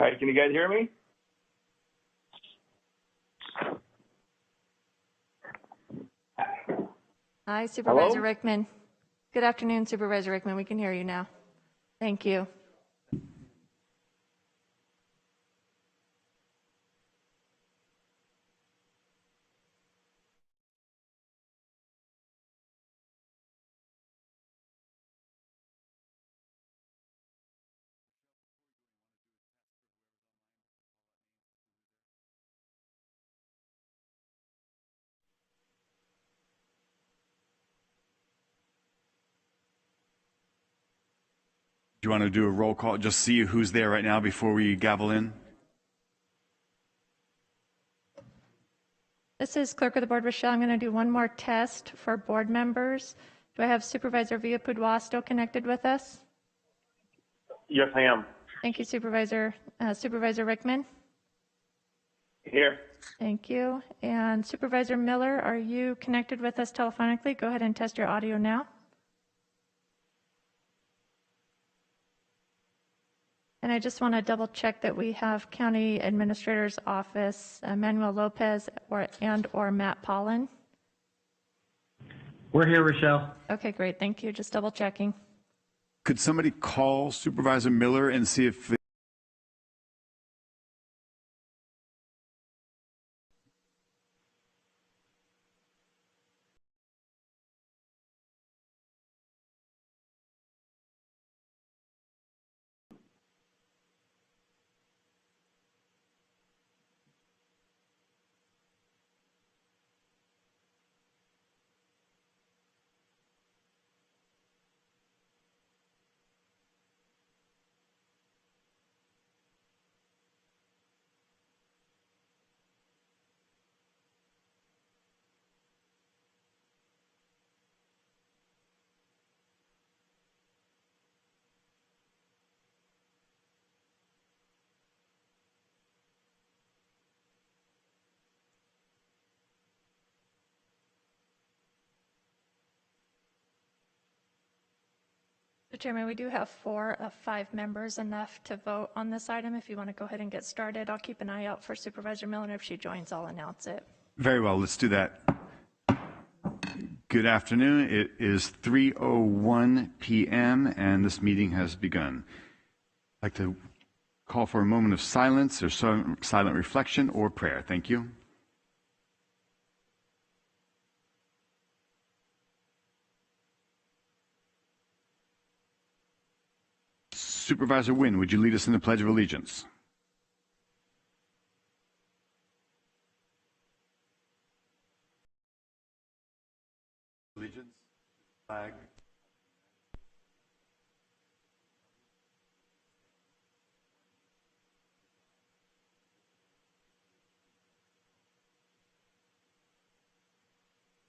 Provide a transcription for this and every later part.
Hi, can you guys hear me? Hi, Supervisor Hello? Rickman. Good afternoon, Supervisor Rickman. We can hear you now. Thank you. Do you want to do a roll call? Just see who's there right now before we gavel in? This is Clerk of the Board, Rochelle. I'm going to do one more test for board members. Do I have Supervisor Villapudua still connected with us? Yes, I am. Thank you, Supervisor. Supervisor Rickman? Here. Thank you. And Supervisor Miller, are you connected with us telephonically? Go ahead and test your audio now. And I just want to double check that we have County Administrator's Office, Manuel Lopez or Matt Pollen. We're here, Rochelle. Okay, great. Thank you. Just double checking. Could somebody call Supervisor Miller and see if So, Chairman, we do have 4 of 5 members, enough to vote on this item. If you want to go ahead and get started, I'll keep an eye out for Supervisor Miller. If she joins, I'll announce it. Very well, let's do that. Good afternoon. It is 3:01 p.m. and this meeting has begun. I'd like to call for a moment of silence or silent reflection or prayer. Thank you. Supervisor Wynn, would you lead us in the Pledge of Allegiance? Allegiance, flag.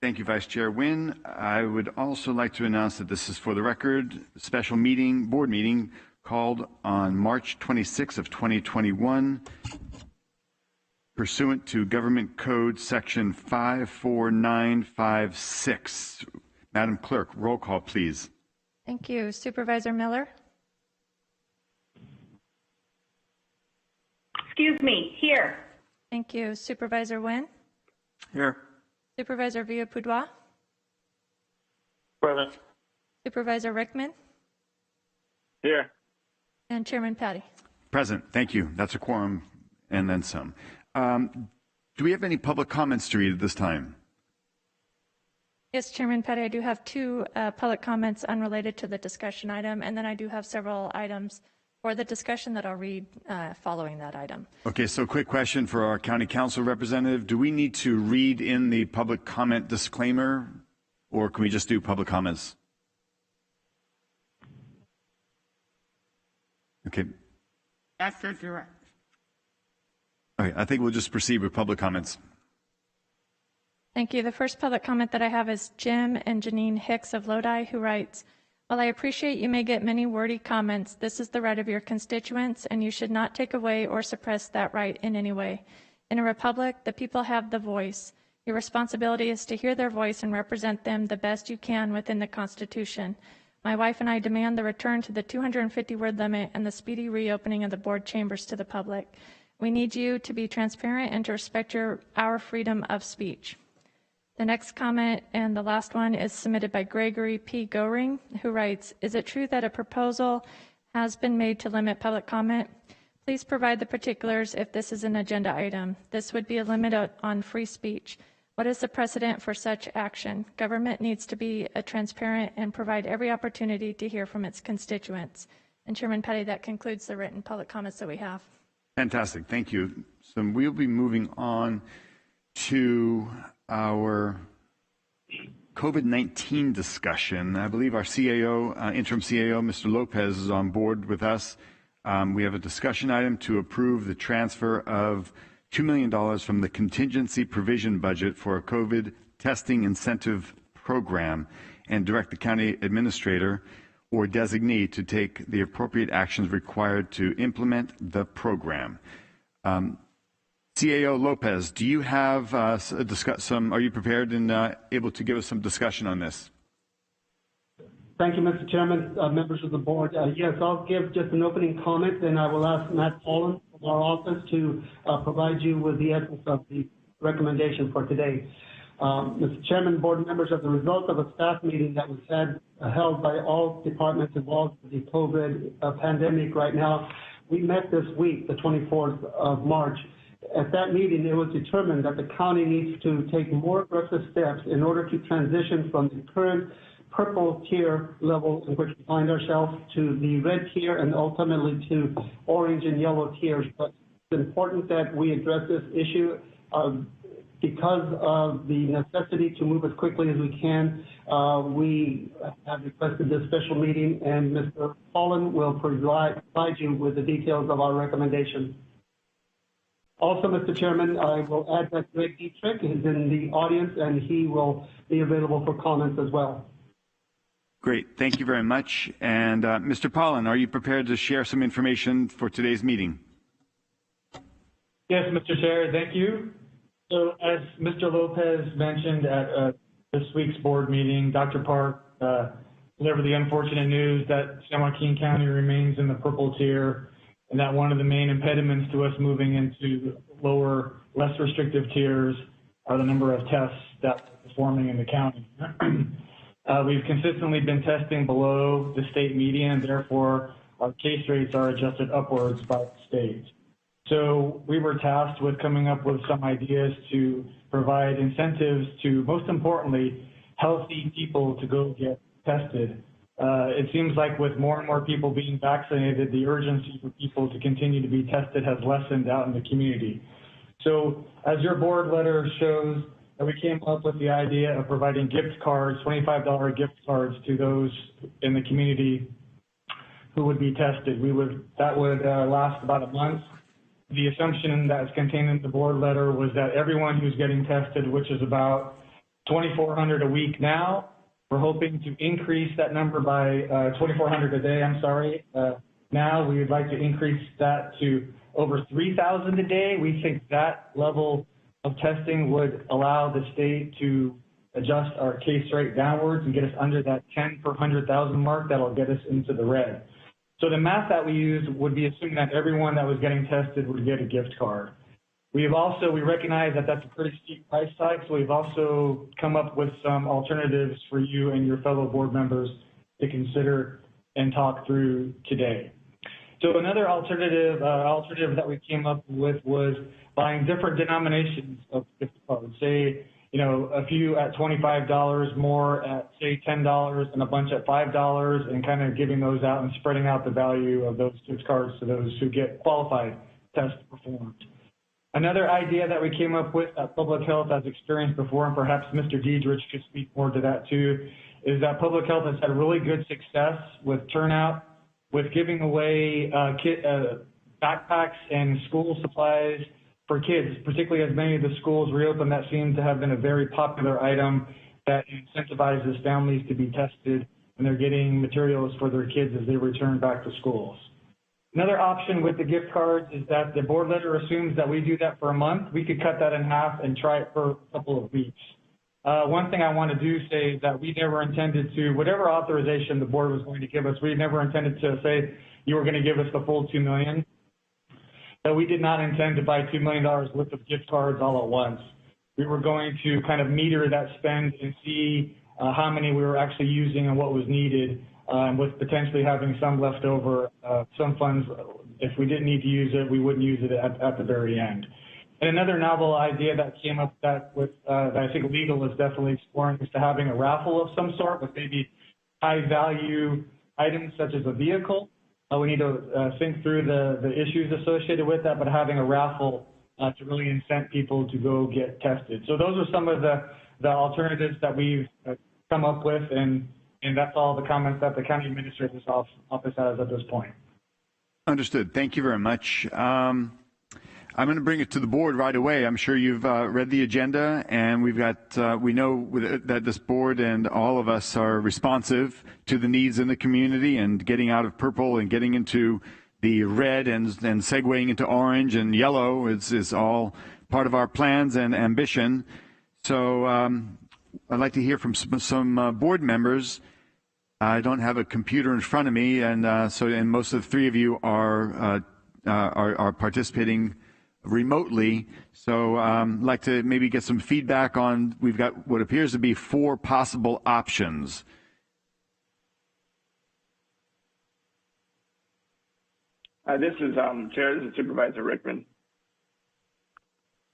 Thank you, Vice Chair Wynn. I would also like to announce that this is for the record, a special meeting, board meeting, called on March 26th of 2021, pursuant to Government Code Section 54956. Madam Clerk, roll call, please. Thank you. Supervisor Miller? Excuse me, here. Thank you. Supervisor Wynn? Here. Supervisor Villapudua? Present. Supervisor Rickman? Here. And Chairman Patty? Present. Thank you. That's a quorum and then some. Do we have any public comments to read at this time? Yes, Chairman Patty, I do have 2 public comments unrelated to the discussion item, and then I do have several items for the discussion that I'll read following that item. Okay, so quick question for our County Council representative. Do we need to read in the public comment disclaimer, or can we just do public comments? Okay. That's the direct. Okay, I think we'll just proceed with public comments. Thank you. The first public comment that I have is Jim and Janine Hicks of Lodi, who writes, "While I appreciate you may get many wordy comments, this is the right of your constituents, and you should not take away or suppress that right in any way. In a republic, the people have the voice. Your responsibility is to hear their voice and represent them the best you can within the Constitution. My wife and I demand the return to the 250-word limit and the speedy reopening of the board chambers to the public. We need you to be transparent and to respect our freedom of speech. The next comment and the last one is submitted by Gregory P. Goring, who writes, is it true that a proposal has been made to limit public comment? Please provide the particulars if this is an agenda item. This would be a limit on free speech. What is the precedent for such action? Government needs to be transparent and provide every opportunity to hear from its constituents. And Chairman Petty, that concludes the written public comments that we have. Fantastic. Thank you. So we'll be moving on to our COVID-19 discussion. I believe our CAO, interim CAO, Mr. Lopez, is on board with us. We have a discussion item to approve the transfer of $2 million from the contingency provision budget for a COVID testing incentive program and direct the county administrator or designee to take the appropriate actions required to implement the program. CAO Lopez, do you have are you prepared and able to give us some discussion on this? Thank you, Mr. Chairman, members of the board. Yes, I'll give just an opening comment, then I will ask Matt Pollan from our office to provide you with the essence of the recommendation for today. Mr. Chairman, board members, as a result of a staff meeting that was held by all departments involved with the COVID pandemic right now, we met this week, the 24th of March. At that meeting, it was determined that the county needs to take more aggressive steps in order to transition from the current purple tier level in which we find ourselves to the red tier and ultimately to orange and yellow tiers. But it's important that we address this issue because of the necessity to move as quickly as we can. We have requested this special meeting, and Mr. Pollan will provide you with the details of our recommendation. Also, Mr. Chairman, I will add that Greg Dietrich is in the audience, and he will be available for comments as well. Great. Thank you very much. And Mr. Pollan, are you prepared to share some information for today's meeting? Yes, Mr. Chair, thank you. So as Mr. Lopez mentioned at this week's board meeting, Dr. Park delivered the unfortunate news that San Joaquin County remains in the purple tier, and that one of the main impediments to us moving into lower, less restrictive tiers are the number of tests that we're performing in the county. We've consistently been testing below the state median, therefore our case rates are adjusted upwards by the state. So we were tasked with coming up with some ideas to provide incentives to, most importantly, healthy people to go get tested. It seems like with more and more people being vaccinated, the urgency for people to continue to be tested has lessened out in the community. So as your board letter shows, we came up with the idea of providing gift cards, $25 gift cards to those in the community who would be tested. That would last about a month. The assumption that's contained in the board letter was that everyone who's getting tested, which is about 2,400 a week now, we're hoping to increase that number by 2,400 a day, I'm sorry. Now we would like to increase that to over 3,000 a day. We think that level of testing would allow the state to adjust our case rate downwards and get us under that 10 per 100,000 mark. That'll get us into the red. So the math that we used would be assuming that everyone that was getting tested would get a gift card. We recognize that that's a pretty steep price tag, so we've also come up with some alternatives for you and your fellow board members to consider and talk through today. So another alternative that we came up with was buying different denominations of gift cards. Say, a few at $25, more at say $10, and a bunch at $5, and kind of giving those out and spreading out the value of those gift cards to those who get qualified tests performed. Another idea that we came up with that Public Health has experienced before, and perhaps Mr. Dietrich could speak more to that too, is that Public Health has had really good success with turnout, with giving away backpacks and school supplies for kids, particularly as many of the schools reopen. That seems to have been a very popular item that incentivizes families to be tested, and they're getting materials for their kids as they return back to schools. Another option with the gift cards is that the board letter assumes that we do that for a month. We could cut that in half and try it for a couple of weeks. One thing I want to do say is that we never intended to, whatever authorization the board was going to give us, we never intended to say you were going to give us the full $2 million. So we did not intend to buy $2 million worth of gift cards all at once. We were going to kind of meter that spend and see how many we were actually using and what was needed, with potentially having some left over, some funds. If we didn't need to use it, we wouldn't use it at the very end. And another novel idea that came up that I think legal is definitely exploring is to having a raffle of some sort with maybe high value items such as a vehicle. We need to think through the issues associated with that, but having a raffle to really incent people to go get tested. So those are some of the alternatives that we've come up with, and that's all the comments that the county administrator's office has at this point. Understood. Thank you very much. I'm going to bring it to the board right away. I'm sure you've read the agenda, and we've got, we know that this board and all of us are responsive to the needs in the community, and getting out of purple and getting into the red and segueing into orange and yellow is all part of our plans and ambition. So I'd like to hear from some board members. I don't have a computer in front of me, and most of the three of you are participating remotely. So I'd like to maybe get some feedback on, we've got what appears to be 4 possible options. This is Chair. This is Supervisor Rickman.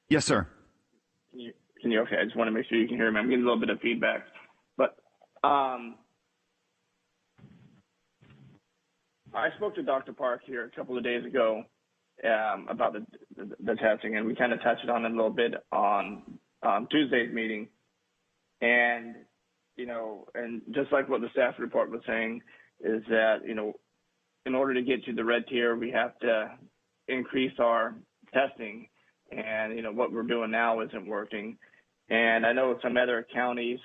Yes, sir. Can you? Okay. I just want to make sure you can hear me. I'm getting a little bit of feedback, but I spoke to Dr. Park here a couple of days ago about the testing, and we kind of touched on it a little bit on Tuesday's meeting. And and just like what the staff report was saying, is that in order to get to the red tier, we have to increase our testing, and what we're doing now isn't working. And I know some other counties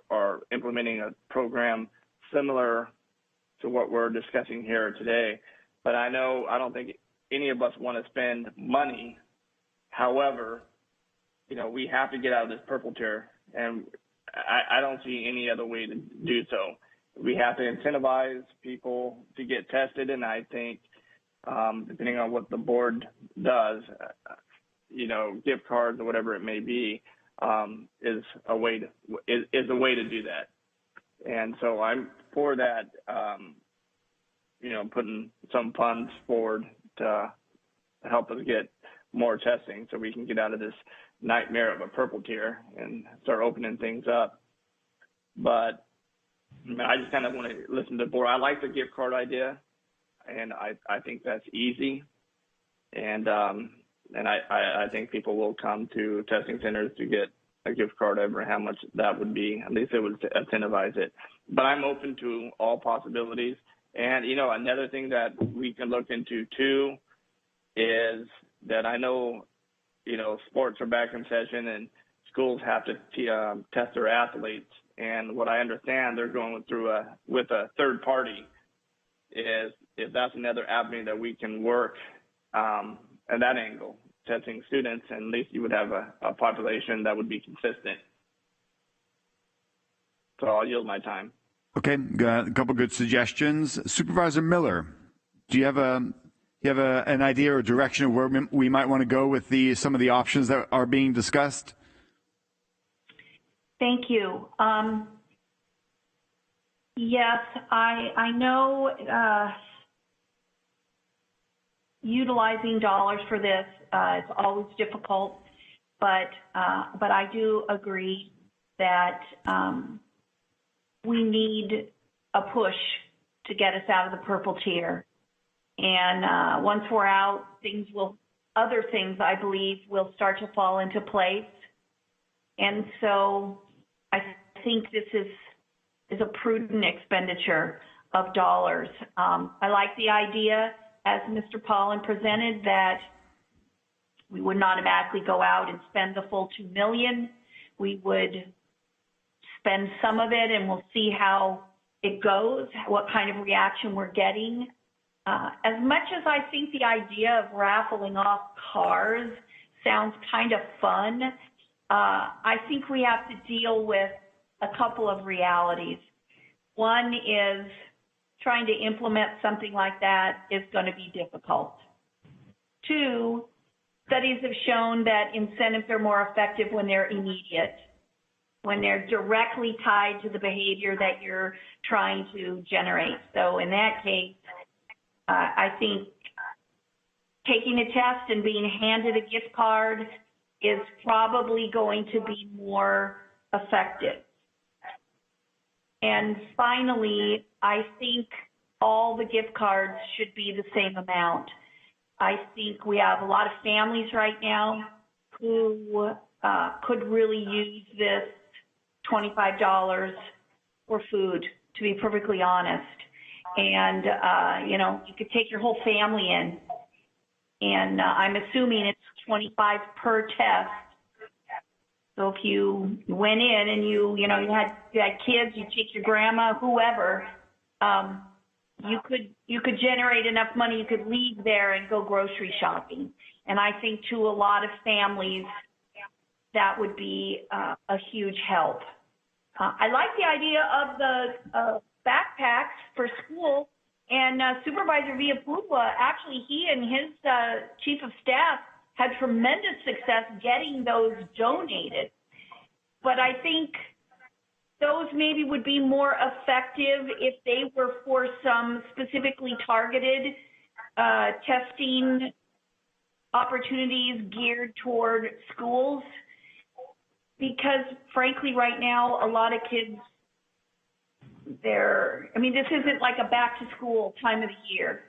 are implementing a program similar to what we're discussing here today, but I don't think any of us want to spend money. However, we have to get out of this purple tier, and I don't see any other way to do so. We have to incentivize people to get tested, and I think depending on what the board does, gift cards or whatever it may be, is a way to do that. And so I'm for that, putting some funds forward to help us get more testing so we can get out of this nightmare of a purple tier and start opening things up. But I just kind of want to listen to the board. I like the gift card idea, and I think that's easy. And I think people will come to testing centers to get a gift card over how much that would be. At least it would incentivize it. But I'm open to all possibilities. And, another thing that we can look into too is that I know, sports are back in session and schools have to test their athletes. And what I understand they're going through with a third party is if that's another avenue that we can work at that angle, testing students, and at least you would have a population that would be consistent. So I'll yield my time. Okay, got a couple good suggestions. Supervisor Miller, do you have an idea or direction of where we might want to go with some of the options that are being discussed? Thank you. Yes, I know utilizing dollars for this is always difficult, but I do agree that we need a push to get us out of the purple tier. And once we're out, other things I believe will start to fall into place. And so I think this is a prudent expenditure of dollars. I like the idea, as Mr. Paulin presented, that we would not automatically go out and spend the full $2 million. We would spend some of it, and we'll see how it goes, what kind of reaction we're getting. As much as I think the idea of raffling off cars sounds kind of fun, I think we have to deal with a couple of realities. One is trying to implement something like that is going to be difficult. Two, studies have shown that incentives are more effective when they're immediate, when they're directly tied to the behavior that you're trying to generate. So in that case, I think taking a test and being handed a gift card is probably going to be more effective. And finally, I think all the gift cards should be the same amount. I think we have a lot of families right now who could really use this $25 for food, to be perfectly honest. And, you know, you could take your whole family in, and I'm assuming it's 25 per test. So if you went in and you had kids, you take your grandma, whoever, you could generate enough money, you could leave there and go grocery shopping. And I think to a lot of families, that would be a huge help. I like the idea of the backpacks for school, and Supervisor Villapudua, actually he and his chief of staff had tremendous success getting those donated. But I think those maybe would be more effective if they were for some specifically targeted testing opportunities geared toward schools. Because frankly, right now, a lot of kids, this isn't like a back to school time of the year.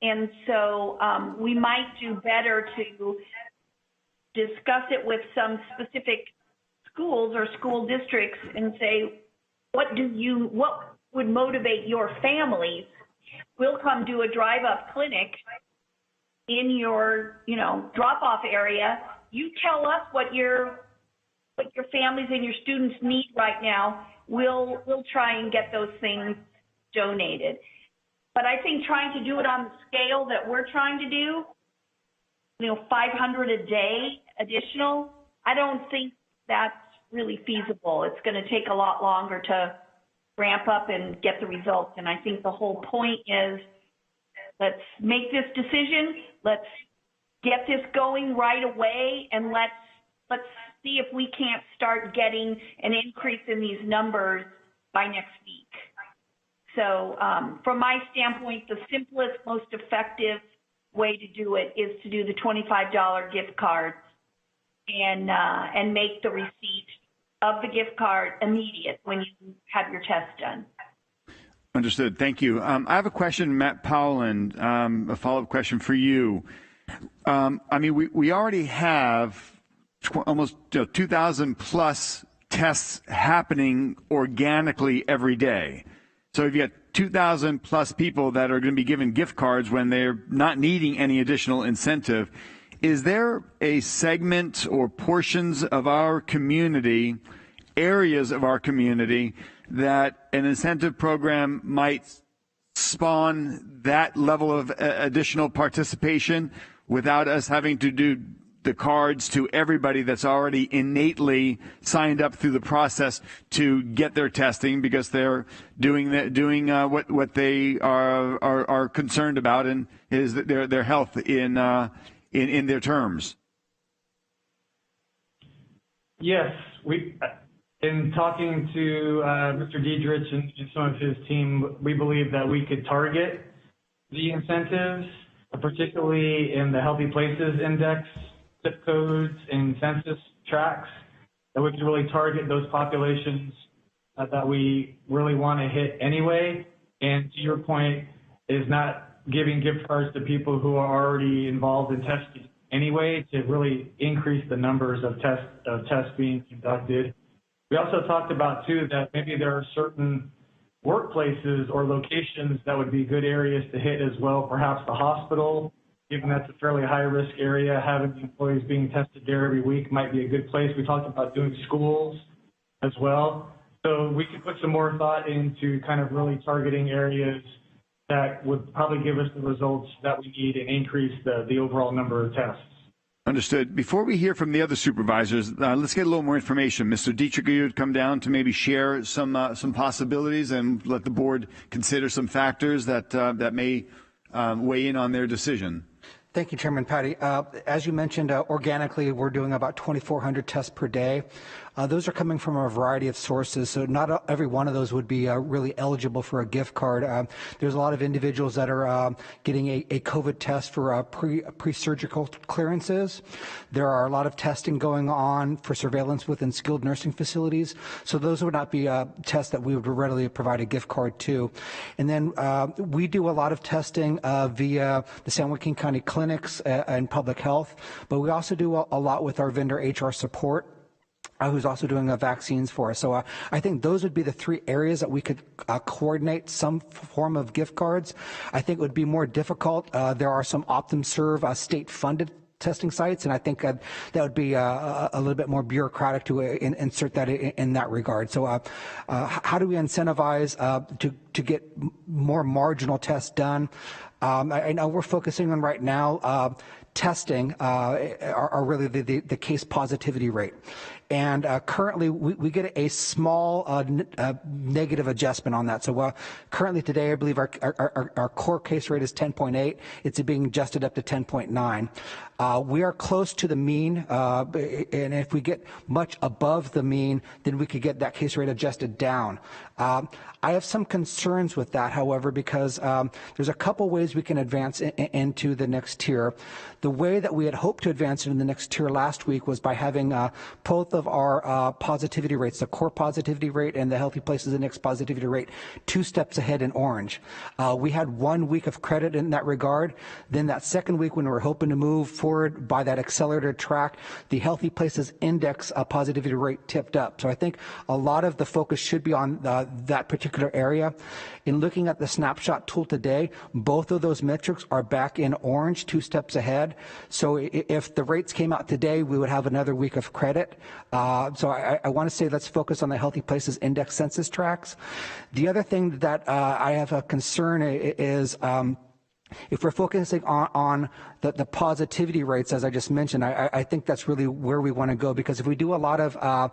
And so we might do better to discuss it with some specific schools or school districts and say, what would motivate your families? We'll come do a drive-up clinic in your, drop-off area. You tell us what your families and your students need right now. We'll try and get those things donated. But I think trying to do it on the scale that we're trying to do, 500 a day additional, I don't think that's really feasible. It's going to take a lot longer to ramp up and get the results. And I think the whole point is, let's make this decision. Let's get this going right away, and let's see if we can't start getting an increase in these numbers by next week. So from my standpoint, the simplest, most effective way to do it is to do the $25 gift card and make the receipt of the gift card immediate when you have your test done. Understood. Thank you. I have a question, Matt Powland, a follow-up question for you. We already have almost 2,000 plus tests happening organically every day. So if you got 2,000 plus people that are going to be given gift cards when they're not needing any additional incentive, is there a segment or portions of our community, areas of our community, that an incentive program might spawn that level of additional participation without us having to do the cards to everybody that's already innately signed up through the process to get their testing because they're doing what they are concerned about, and is their health in their terms? Yes, in talking to Mr. Diedrich and some of his team, we believe that we could target the incentives, particularly in the Healthy Places Index, zip codes, and census tracts, that we could really target those populations that we really want to hit anyway. And to your point, is not giving gift cards to people who are already involved in testing anyway, to really increase the numbers of tests being conducted. We also talked about, too, that maybe there are certain workplaces or locations that would be good areas to hit as well, perhaps the hospital, given that's a fairly high-risk area. Having the employees being tested there every week might be a good place. We talked about doing schools as well. So we could put some more thought into kind of really targeting areas that would probably give us the results that we need and increase the overall number of tests. Understood. Before we hear from the other supervisors, let's get a little more information. Mr. Dietrich, you would come down to maybe share some possibilities and let the board consider some factors that may weigh in on their decision. Thank you, Chairman Patty. As you mentioned, organically, we're doing about 2,400 tests per day. Those are coming from a variety of sources, so not every one of those would be really eligible for a gift card. There's a lot of individuals that are getting a COVID test for pre-surgical clearances. There are a lot of testing going on for surveillance within skilled nursing facilities, so those would not be tests that we would readily provide a gift card to. And then we do a lot of testing via the San Joaquin County clinics and public health, but we also do a lot with our vendor HR Support, who's also doing vaccines for us. So I think those would be the three areas that we could coordinate some form of gift cards. I think it would be more difficult. There are some OptumServe state-funded testing sites, and I think that would be a little bit more bureaucratic to insert that in that regard. So how do we incentivize to get more marginal tests done? I know we're focusing on right now testing are really the case positivity rate. And currently, we get a small negative adjustment on that. So currently today, I believe our core case rate is 10.8. It's being adjusted up to 10.9. We are close to the mean, and if we get much above the mean, then we could get that case rate adjusted down. I have some concerns with that, however, because there's a couple ways we can advance into the next tier. The way that we had hoped to advance into the next tier last week was by having both of our positivity rates, the core positivity rate and the Healthy Places Index positivity rate, 2 steps ahead in orange. We had 1 week of credit in that regard. Then that second week, when we were hoping to move forward by that accelerated track, the Healthy Places Index positivity rate tipped up. So I think a lot of the focus should be on that particular area. In looking at the snapshot tool today, both of those metrics are back in orange, 2 steps ahead. So if the rates came out today, we would have another week of credit. So I want to say let's focus on the Healthy Places Index census tracts. The other thing that I have a concern is if we're focusing on the positivity rates, as I just mentioned, I think that's really where we want to go, because if we do a lot of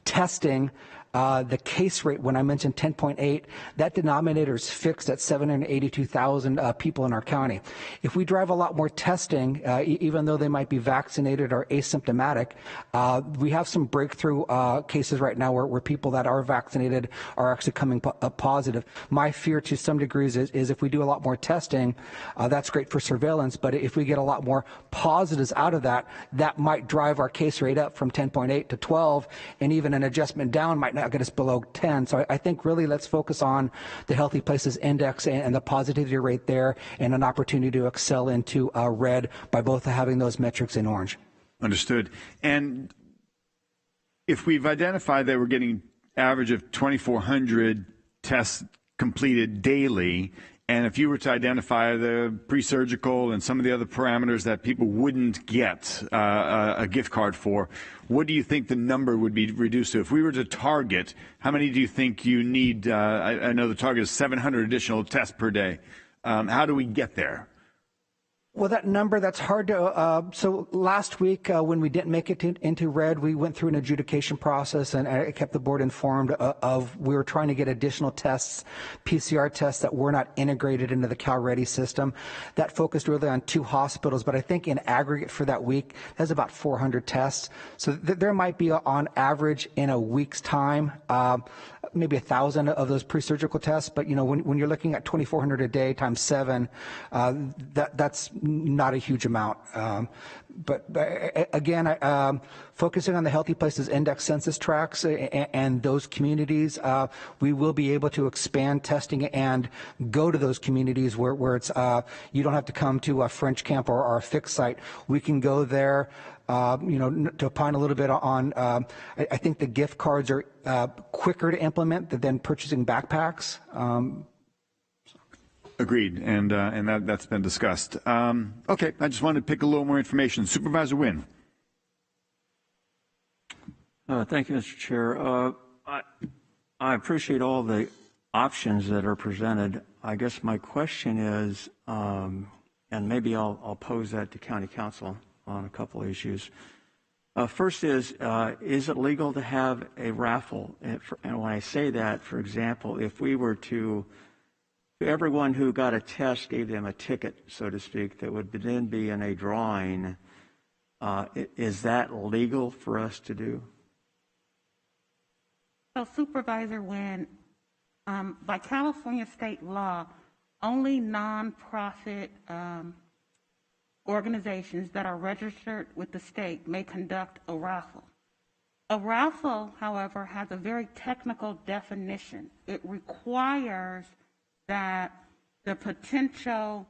testing, the case rate, when I mentioned 10.8, that denominator is fixed at 782,000 people in our county. If we drive a lot more testing, even though they might be vaccinated or asymptomatic, we have some breakthrough cases right now where people that are vaccinated are actually coming positive. My fear to some degrees is if we do a lot more testing, that's great for surveillance, but if we get a lot more positives out of that, that might drive our case rate up from 10.8 to 12, and even an adjustment down might not get us below 10. So I think really let's focus on the Healthy Places Index and the positivity rate there, and an opportunity to excel into red by both having those metrics in orange. Understood. And if we've identified that we're getting average of 2,400 tests completed daily, and if you were to identify the pre-surgical and some of the other parameters that people wouldn't get a gift card for, what do you think the number would be reduced to? If we were to target, how many do you think you need? I know the target is 700 additional tests per day. How do we get there? Well, that number, that's hard to, so last week when we didn't make it into red, we went through an adjudication process, and I kept the board informed of we were trying to get additional tests, PCR tests that were not integrated into the CalReady system. That focused really on 2 hospitals, but I think in aggregate for that week, there's about 400 tests. So there might be on average in a week's time, maybe 1,000 of those pre-surgical tests, but you know, when you're looking at 2,400 a day times 7, that's not a huge amount. But again, focusing on the Healthy Places Index census tracts and those communities, we will be able to expand testing and go to those communities where it's you don't have to come to a French camp or a fixed site. We can go there. You know, to opine a little bit on, I think the gift cards are quicker to implement than purchasing backpacks. Agreed, and that's been discussed. Okay, I just wanted to pick a little more information. Supervisor Wynn. Thank you, Mr. Chair. I appreciate all the options that are presented. I guess my question is, and maybe I'll pose that to County Council on a couple of issues. First is it legal to have a raffle? And when I say that, for example, if we were to everyone who got a test gave them a ticket, so to speak, that would then be in a drawing, is that legal for us to do? So, Supervisor, when by California state law, only nonprofit organizations that are registered with the state may conduct a raffle. A raffle, however, has a very technical definition. It requires that the potential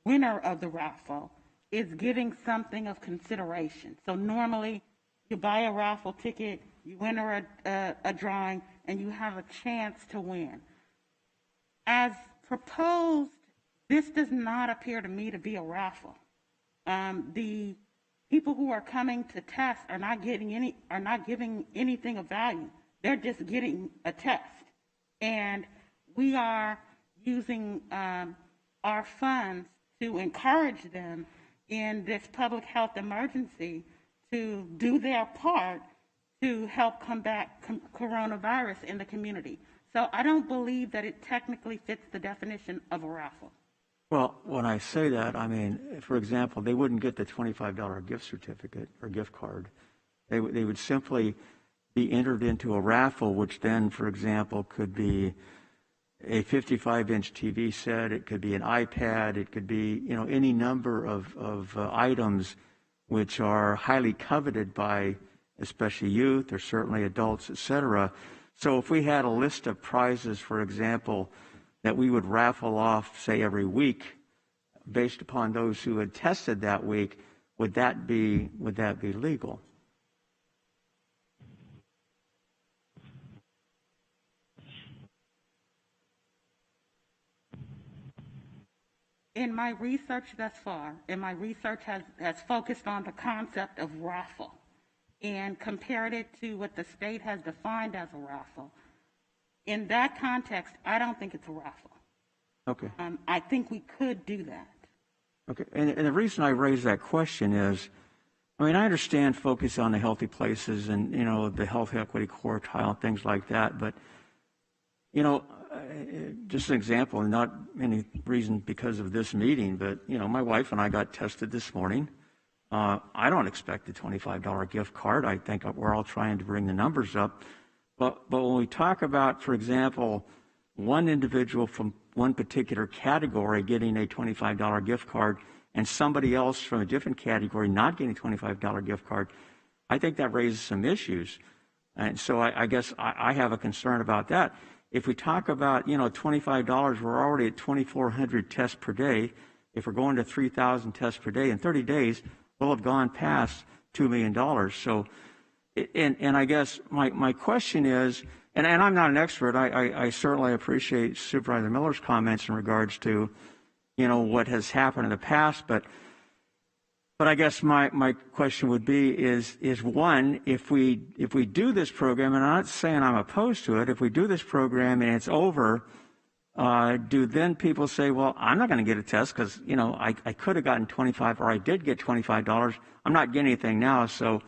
winner of the raffle is getting something of consideration. So normally you buy a raffle ticket, you enter a drawing, and you have a chance to win. As proposed, this does not appear to me to be a raffle. The people who are coming to test are not giving anything of value. They're just getting a test, and we are using our funds to encourage them in this public health emergency to do their part to help combat coronavirus in the community. So I don't believe that it technically fits the definition of a raffle. Well, when I say that, I mean, for example, they wouldn't get the $25 gift certificate or gift card. They would simply be entered into a raffle, which then, for example, could be a 55-inch TV set, it could be an iPad, it could be, you know, any number of items which are highly coveted by especially youth or certainly adults, etc. So if we had a list of prizes, for example, that we would raffle off, say, every week based upon those who had tested that week, would that be legal? In my research thus far, has focused on the concept of raffle and compared it to what the state has defined as a raffle. In that context, I don't think it's a raffle. Okay. I think we could do that. Okay. And the reason I raise that question is, I mean, I understand focus on the healthy places and, you know, the health equity quartile and things like that, but, you know, just an example, not any reason because of this meeting, but, you know, my wife and I got tested this morning. I don't expect a $25 gift card. I think we're all trying to bring the numbers up. But when we talk about, for example, one individual from one particular category getting a $25 gift card and somebody else from a different category not getting a $25 gift card, I think that raises some issues. And so I guess I have a concern about that. If we talk about, you know, $25, we're already at 2,400 tests per day. If we're going to 3,000 tests per day in 30 days, we'll have gone past $2 million. So, and I guess my question is, and I'm not an expert, I certainly appreciate Supervisor Miller's comments in regards to, you know, what has happened in the past, but I guess my question would be is one, if we do this program, and I'm not saying I'm opposed to it, if we do this program and it's over, do then people say, well, I'm not going to get a test because, you know, I could have gotten 25 or I did get $25. I'm not getting anything now. So,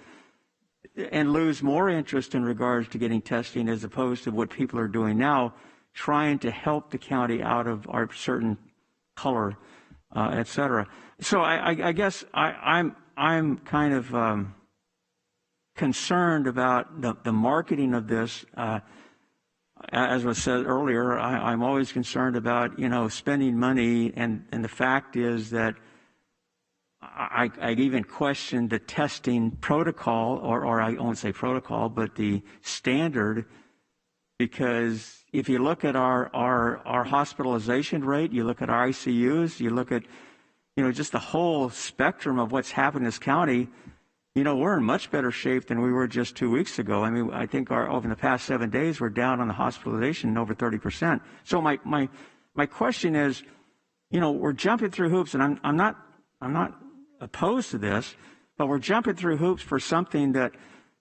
and lose more interest in regards to getting testing as opposed to what people are doing now, trying to help the county out of our certain color, et cetera. So I guess I'm kind of concerned about the marketing of this. As was said earlier, I'm always concerned about, you know, spending money, and the fact is that I even question the testing protocol, or I won't say protocol, but the standard, because if you look at our hospitalization rate, you look at our ICUs, you look at, you know, just the whole spectrum of what's happened in this county, you know, we're in much better shape than we were just 2 weeks ago. I mean, I think over the past 7 days, we're down on the hospitalization over 30%. So my question is, you know, we're jumping through hoops, and I'm not opposed to this, but we're jumping through hoops for something that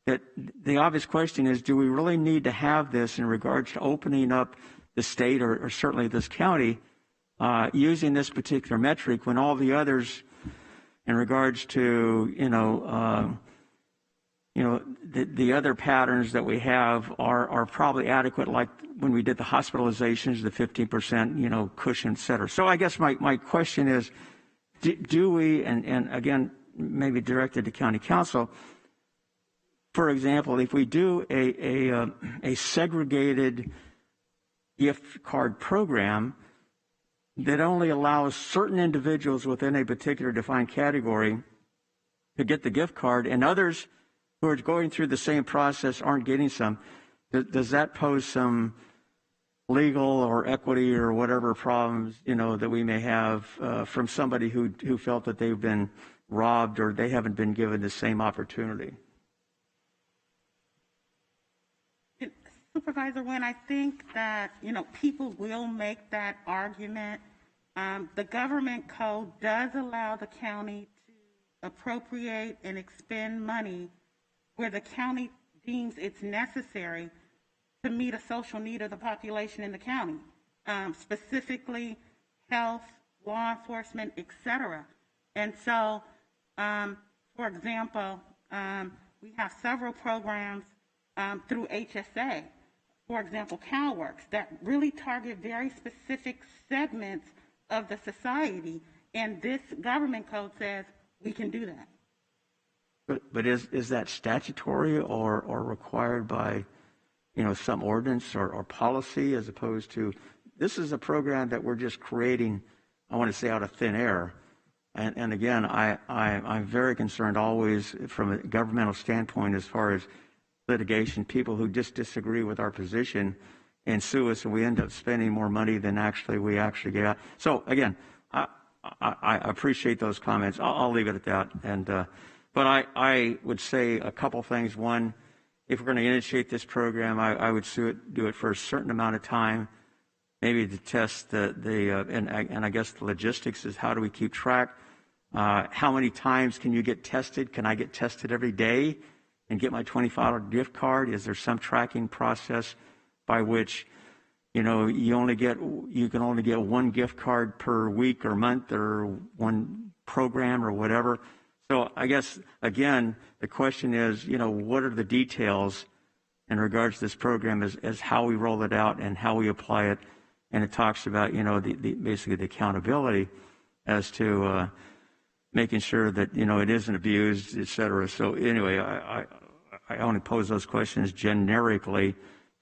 the obvious question is, do we really need to have this in regards to opening up the state or certainly this county using this particular metric when all the others, in regards to, the other patterns that we have are probably adequate, like when we did the hospitalizations, the 15%, cushion, et cetera. So I guess my question is, do we, and again, maybe directed to county council, for example, if we do a segregated gift card program that only allows certain individuals within a particular defined category to get the gift card and others who are going through the same process aren't getting some, does that pose some legal or equity or whatever problems, that we may have from somebody who felt that they've been robbed or they haven't been given the same opportunity? Supervisor Wynn, I think that, people will make that argument. The government code does allow the county to appropriate and expend money where the county deems it's necessary to meet a social need of the population in the county, specifically health, law enforcement, et cetera. And so, for example, we have several programs through HSA, for example, CalWorks, that really target very specific segments of the society. And this government code says we can do that. But is that statutory or required by, some ordinance or policy, as opposed to, this is a program that we're just creating, I want to say, out of thin air. And again, I'm very concerned always from a governmental standpoint as far as litigation, people who just disagree with our position and sue us, and we end up spending more money than we actually get out. So again, I appreciate those comments. I'll leave it at that. And but I would say a couple things. One, if we're going to initiate this program, I would do it for a certain amount of time, maybe to test and I guess the logistics is, how do we keep track? How many times can you get tested? Can I get tested every day and get my $25 gift card? Is there some tracking process by which, you can only get one gift card per week or month or one program or whatever? So I guess, again, the question is, what are the details in regards to this program as how we roll it out and how we apply it? And it talks about, basically the accountability as to making sure that, it isn't abused, et cetera. So anyway, I only pose those questions generically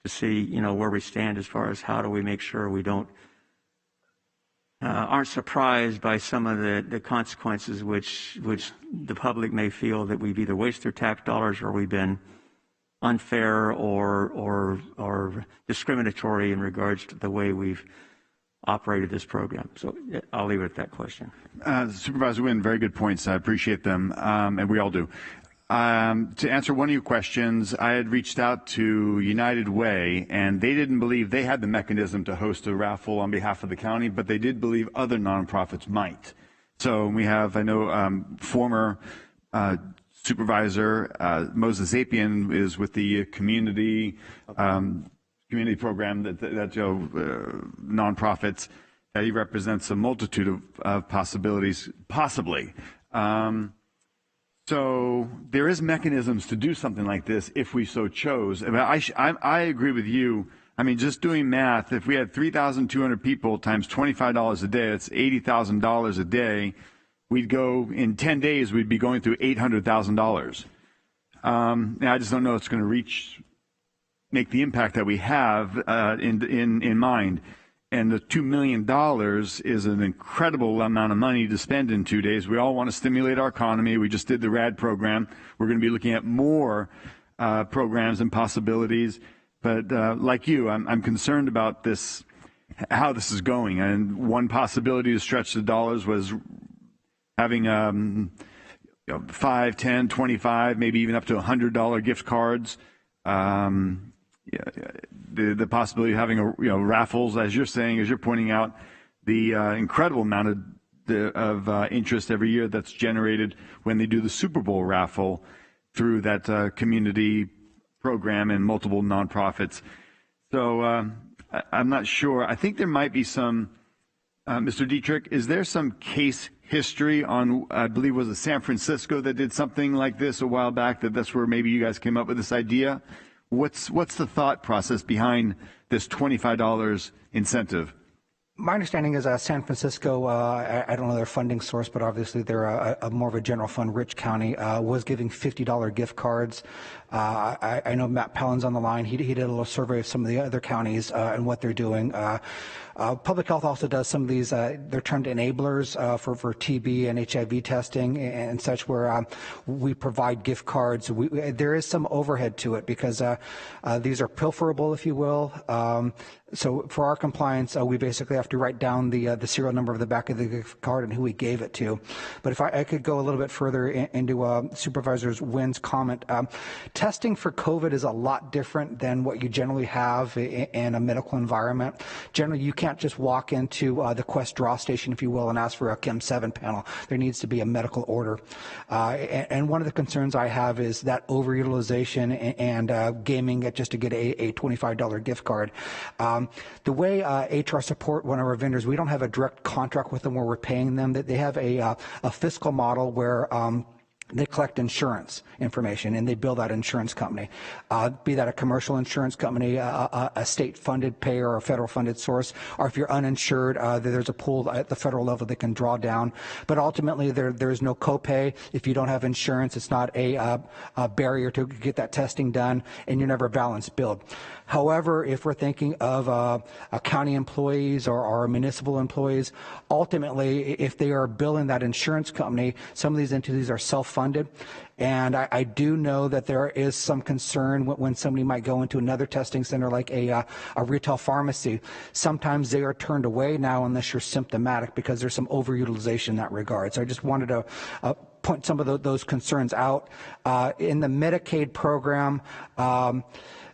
to see, where we stand as far as how do we make sure we aren't surprised by some of the consequences which the public may feel that we've either wasted their tax dollars or we've been unfair or discriminatory in regards to the way we've operated this program. So I'll leave it at that question. Supervisor Wynn, very good points. I appreciate them, and we all do. To answer one of your questions, I had reached out to United Way, and they didn't believe they had the mechanism to host a raffle on behalf of the county, but they did believe other nonprofits might. So we have, I know, former Supervisor Moses Appian is with the community program that nonprofits, that he represents a multitude of possibilities, possibly. So there is mechanisms to do something like this if we so chose. I agree with you. I mean, just doing math, if we had 3,200 people times $25 a day, that's $80,000 a day. We'd go, in 10 days, we'd be going through $800,000. And I just don't know if it's going to make the impact that we have in mind. And the $2 million is an incredible amount of money to spend in 2 days. We all want to stimulate our economy. We just did the RAD program. We're going to be looking at more programs and possibilities. But like you, I'm concerned about this, how this is going. And one possibility to stretch the dollars was having 5, 10, 25, maybe even up to $100 gift cards. The possibility of having raffles, as you're saying, as you're pointing out, the incredible amount of interest every year that's generated when they do the Super Bowl raffle through that community program and multiple nonprofits. So I'm not sure. I think there might be some, Mr. Dietrich, is there some case history on, I believe, was it San Francisco that did something like this a while back, that's where maybe you guys came up with this idea? What's the thought process behind this $25 incentive? My understanding is San Francisco, I don't know their funding source, but obviously they're a more of a general fund rich county, was giving $50 gift cards. I know Matt Pallen's on the line. He did a little survey of some of the other counties and what they're doing. Public health also does some of these, they're termed enablers for TB and HIV testing and such, where we provide gift cards. There is some overhead to it because these are pilferable, if you will. So for our compliance, we basically have to write down the serial number of the back of the gift card and who we gave it to. But if I could go a little bit further into Supervisor Wynn's comment, testing for COVID is a lot different than what you generally have in a medical environment. Generally, you can't just walk into the Quest draw station, if you will, and ask for a Chem 7 panel. There needs to be a medical order. And one of the concerns I have is that overutilization and gaming it just to get a $25 gift card. The way HR support one of our vendors, we don't have a direct contract with them where we're paying them. That they have a fiscal model where they collect insurance information and they bill that insurance company, be that a commercial insurance company, a state-funded payer or a federal-funded source, or if you're uninsured, there's a pool at the federal level that can draw down. But ultimately, there is no copay. If you don't have insurance, it's not a barrier to get that testing done, and you're never balance billed. However, if we're thinking of county employees or municipal employees, ultimately, if they are billing that insurance company, some of these entities are self-funded. And I do know that there is some concern when somebody might go into another testing center like a retail pharmacy. Sometimes they are turned away now unless you're symptomatic because there's some overutilization in that regard. So I just wanted to point some of those concerns out. In the Medicaid program,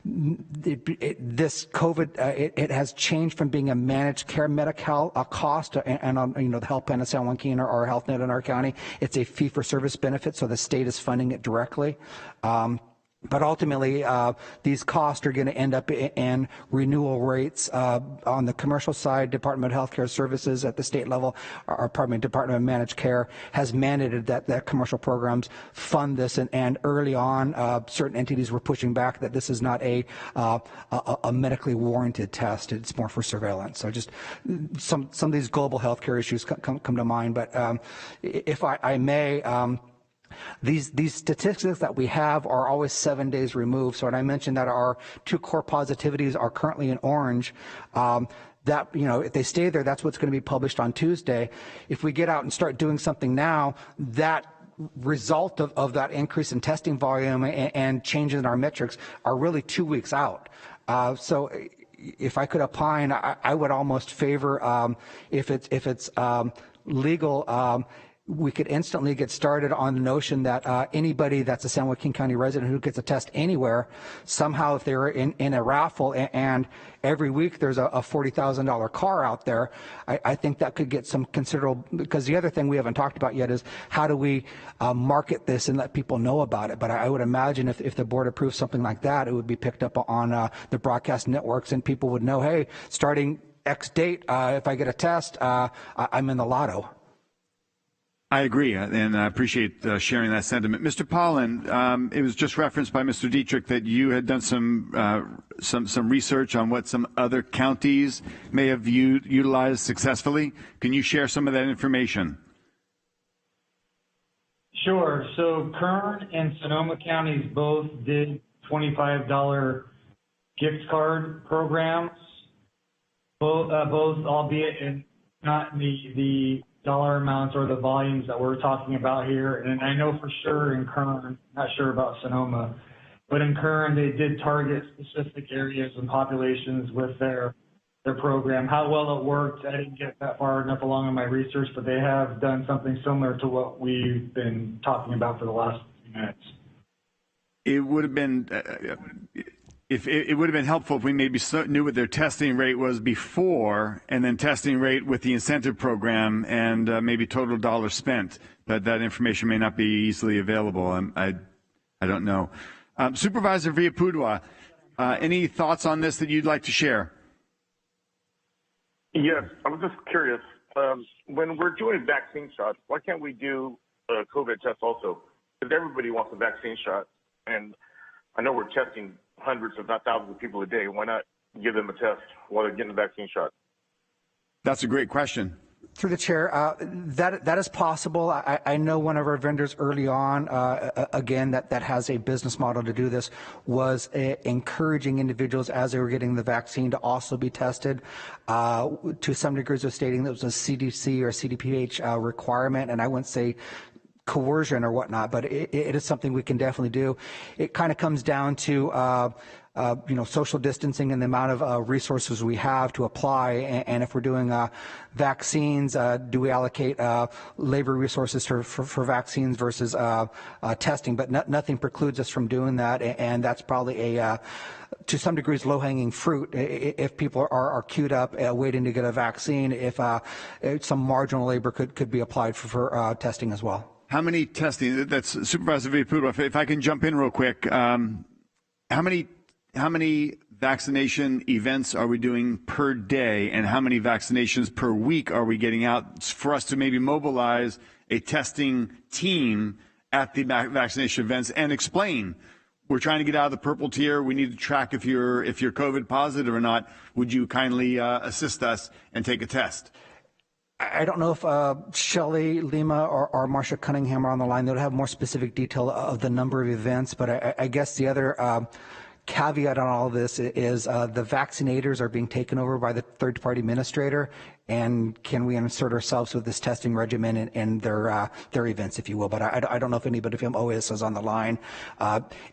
this COVID, it has changed from being a managed care Medi-Cal cost, and the health plan of San Joaquin or our health net in our county, it's a fee-for-service benefit, so the state is funding it directly. But ultimately, these costs are going to end up in renewal rates on the commercial side. Department of Healthcare Services at the state level, our Department of Managed Care has mandated that commercial programs fund this. And early on, certain entities were pushing back that this is not a medically warranted test. It's more for surveillance. So just some of these global healthcare issues come to mind. But if I may. These statistics that we have are always 7 days removed. So when I mentioned that our 2 core positivities are currently in orange, that, if they stay there, that's what's going to be published on Tuesday. If we get out and start doing something now, that result of that increase in testing volume and changes in our metrics are really 2 weeks out. So if I could opine, I would almost favor if it's legal. We could instantly get started on the notion that anybody that's a San Joaquin County resident who gets a test anywhere, somehow if they're in a raffle and every week there's a $40,000 car out there, I think that could get some considerable, because the other thing we haven't talked about yet is how do we market this and let people know about it. But I would imagine if the board approves something like that, it would be picked up on the broadcast networks and people would know, hey, starting X date, if I get a test, I'm in the lotto. I agree, and I appreciate sharing that sentiment. Mr. Pollen, it was just referenced by Mr. Dietrich that you had done some research on what some other counties may have utilized successfully. Can you share some of that information? Sure. So Kern and Sonoma counties both did $25 gift card programs, both albeit not in the dollar amounts or the volumes that we're talking about here. And I know for sure in Kern, not sure about Sonoma, but in Kern, they did target specific areas and populations with their program. How well it worked, I didn't get that far enough along in my research, but they have done something similar to what we've been talking about for the last few minutes. It would have been it would have been helpful if we maybe knew what their testing rate was before, and then testing rate with the incentive program, and maybe total dollars spent. But that information may not be easily available. I don't know. Supervisor Villapudua, any thoughts on this that you'd like to share? Yes, I was just curious. when we're doing vaccine shots, why can't we do a COVID test also? Because everybody wants a vaccine shot, and I know we're testing hundreds, if not thousands of people a day. Why not give them a test while they're getting the vaccine shot? That's a great question. Through the chair, that is possible. I know one of our vendors early on, again, that has a business model to do this, was encouraging individuals as they were getting the vaccine to also be tested. To some degrees, they're stating that it was a CDC or CDPH requirement, and I wouldn't say coercion or whatnot, but it is something we can definitely do. It kind of comes down to social distancing and the amount of resources we have to apply. And if we're doing vaccines, do we allocate labor resources for vaccines versus testing? But nothing precludes us from doing that. And that's probably to some degrees, low-hanging fruit. If people are queued up waiting to get a vaccine, if some marginal labor could be applied for testing as well. How many testing? That's Supervisor Villalpudua. If I can jump in real quick, how many vaccination events are we doing per day, and how many vaccinations per week are we getting out for us to maybe mobilize a testing team at the vaccination events and explain, we're trying to get out of the purple tier. We need to track if you're COVID positive or not. Would you kindly assist us and take a test? I don't know if Shelley Lima or Marcia Cunningham are on the line. They'll have more specific detail of the number of events, but I guess the other caveat on all of this is the vaccinators are being taken over by the third-party administrator, and can we insert ourselves with this testing regimen in their events, if you will? But I don't know if anybody from OAS is on the line.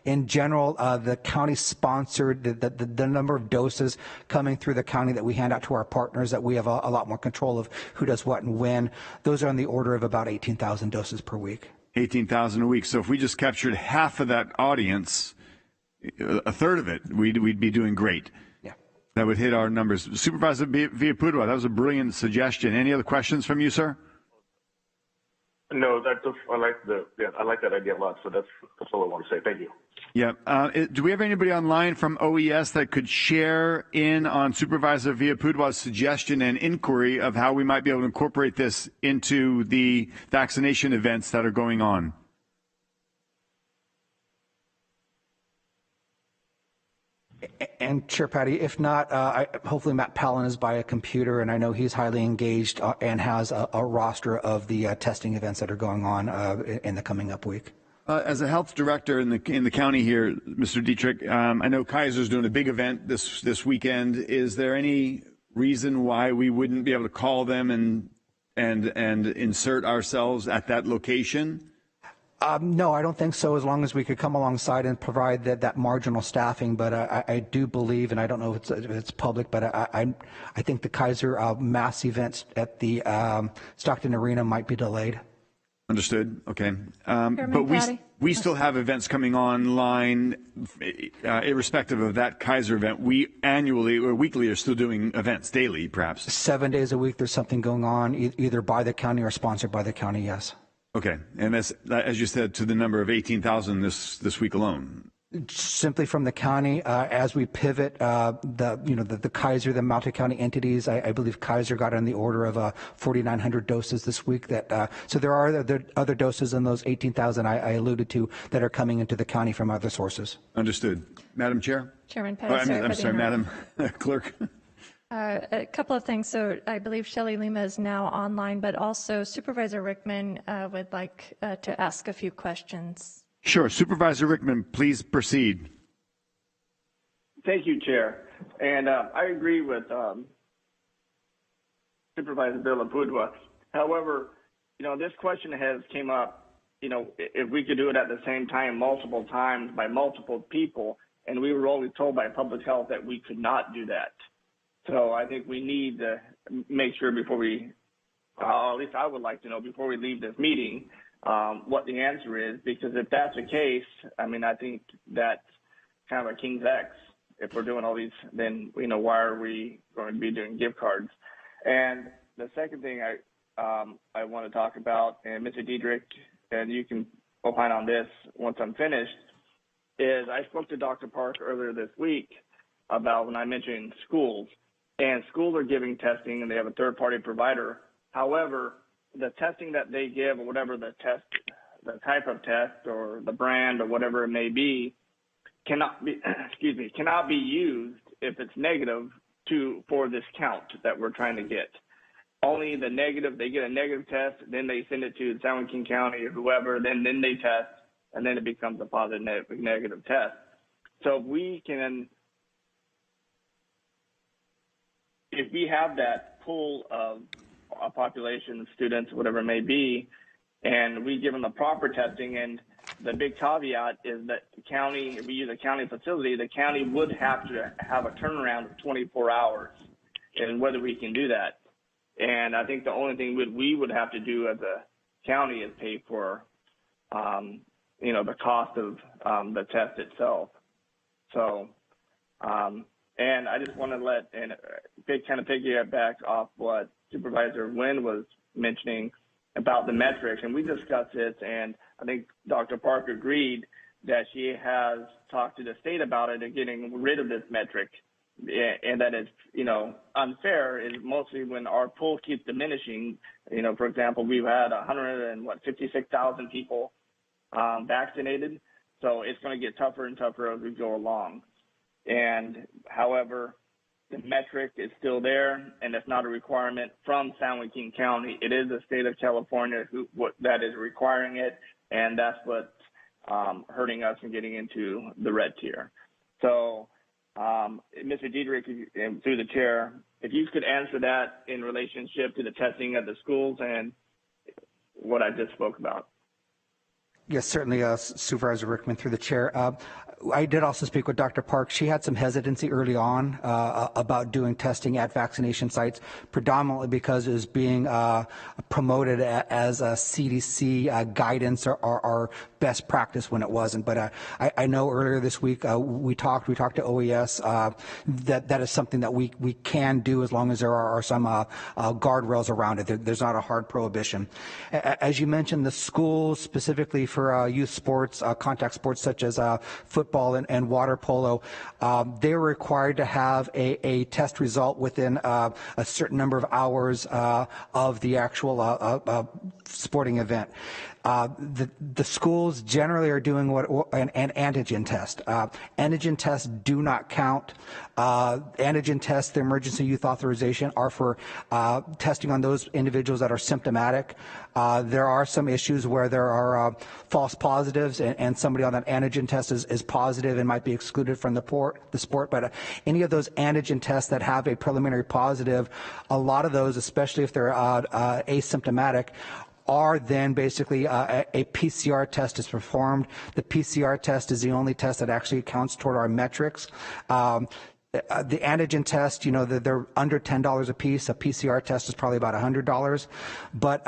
In general, the county sponsored the number of doses coming through the county that we hand out to our partners, that we have a lot more control of who does what and when. Those are on the order of about 18,000 doses per week. 18,000 a week. So if we just captured half of that audience, a third of it, we'd be doing great. Yeah. That would hit our numbers. Supervisor Villalpudua, that was a brilliant suggestion. Any other questions from you, sir? No, I like that idea a lot. So that's all I want to say. Thank you. Yeah. Do we have anybody online from OES that could share in on Supervisor Villapudua's suggestion and inquiry of how we might be able to incorporate this into the vaccination events that are going on? And Chair Patty, if not, hopefully Matt Palin is by a computer, and I know he's highly engaged and has a roster of the testing events that are going on in the coming up week. As a health director in the county here, Mr. Dietrich, I know Kaiser's doing a big event this weekend. Is there any reason why we wouldn't be able to call them and insert ourselves at that location? No, I don't think so, as long as we could come alongside and provide that marginal staffing. But I do believe, and I don't know if it's public, but I think the Kaiser mass events at the Stockton Arena might be delayed. Understood. Okay. But we still have events coming online, irrespective of that Kaiser event. We annually or weekly are still doing events, daily perhaps. 7 days a week there's something going on, either by the county or sponsored by the county, yes. Okay, and that's, as you said, to the number of 18,000 this week alone. Simply from the county, as we pivot, the Kaiser, the multi-county entities, I believe Kaiser got on the order of 4,900 doses this week. So there are other doses in those 18,000 I alluded to that are coming into the county from other sources. Understood, Madam Chair. Chairman Pettis. I'm sorry, Madam Clerk. A couple of things. So I believe Shelley Lima is now online, but also Supervisor Rickman would like to ask a few questions. Sure. Supervisor Rickman, please proceed. Thank you, Chair. And I agree with Supervisor Villalpudua. However, this question has came up, if we could do it at the same time multiple times by multiple people, and we were only told by public health that we could not do that. So I think we need to make sure before we, at least I would like to know before we leave this meeting, what the answer is, because if that's the case, I think that's kind of a King's X. If we're doing all these, then, why are we going to be doing gift cards? And the second thing I want to talk about, and Mr. Diedrich, and you can opine on this once I'm finished, is I spoke to Dr. Park earlier this week about when I mentioned schools. And schools are giving testing, and they have a third-party provider However, the testing that they give, or whatever the type of test or the brand or whatever it may be, cannot be cannot be used if it's negative for this count that we're trying to get. Only the negative, they get a negative test, then they send it to San Joaquin County or whoever, then they test, and then it becomes a positive negative test. So if we have that pool of a population, students, whatever it may be, and we give them the proper testing, and the big caveat is that the county, if we use a county facility, the county would have to have a turnaround of 24 hours, and whether we can do that. And I think the only thing we would have to do as a county is pay for, the cost of the test itself. So, and I just want to kind of piggyback off what Supervisor Nguyen was mentioning about the metrics, and we discussed it, and I think Dr. Park agreed that she has talked to the state about it and getting rid of this metric, and that it's, unfair is mostly when our pool keeps diminishing. For example, we've had 56,000 people vaccinated, so it's going to get tougher and tougher as we go along. And however, the metric is still there, and it's not a requirement from San Joaquin County. It is the state of California that is requiring it, and that's what's hurting us and getting into the red tier. So, Mr. Diedrich, through the chair, if you could answer that in relationship to the testing at the schools and what I just spoke about. Yes, certainly, Supervisor Rickman, through the chair. I did also speak with Dr. Park. She had some hesitancy early on about doing testing at vaccination sites, predominantly because it was being promoted as a CDC guidance or best practice when it wasn't. But I know earlier this week we talked to OES that is something that we can do as long as there are some guardrails around it. There's not a hard prohibition. As you mentioned, the schools specifically for youth sports, contact sports such as football and water polo, they're required to have a test result within a certain number of hours of the actual sporting event. The schools generally are doing an antigen test. Antigen tests do not count. Antigen tests, the emergency youth authorization, are for testing on those individuals that are symptomatic. There are some issues where there are false positives and somebody on that antigen test is positive and might be excluded from the sport. But any of those antigen tests that have a preliminary positive, a lot of those, especially if they're asymptomatic, are then basically a PCR test is performed. The PCR test is the only test that actually counts toward our metrics. The antigen test, they're under $10 a piece. A PCR test is probably about $100. But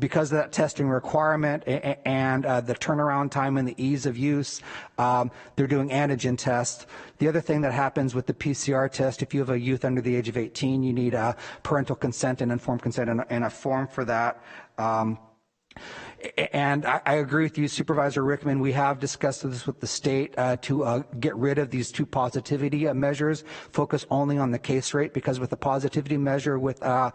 because of that testing requirement and the turnaround time and the ease of use, they're doing antigen tests. The other thing that happens with the PCR test, if you have a youth under the age of 18, you need parental consent and informed consent and a form for that. And I agree with you, Supervisor Rickman. We have discussed this with the state to get rid of these two positivity measures, focus only on the case rate, because with the positivity measure, with a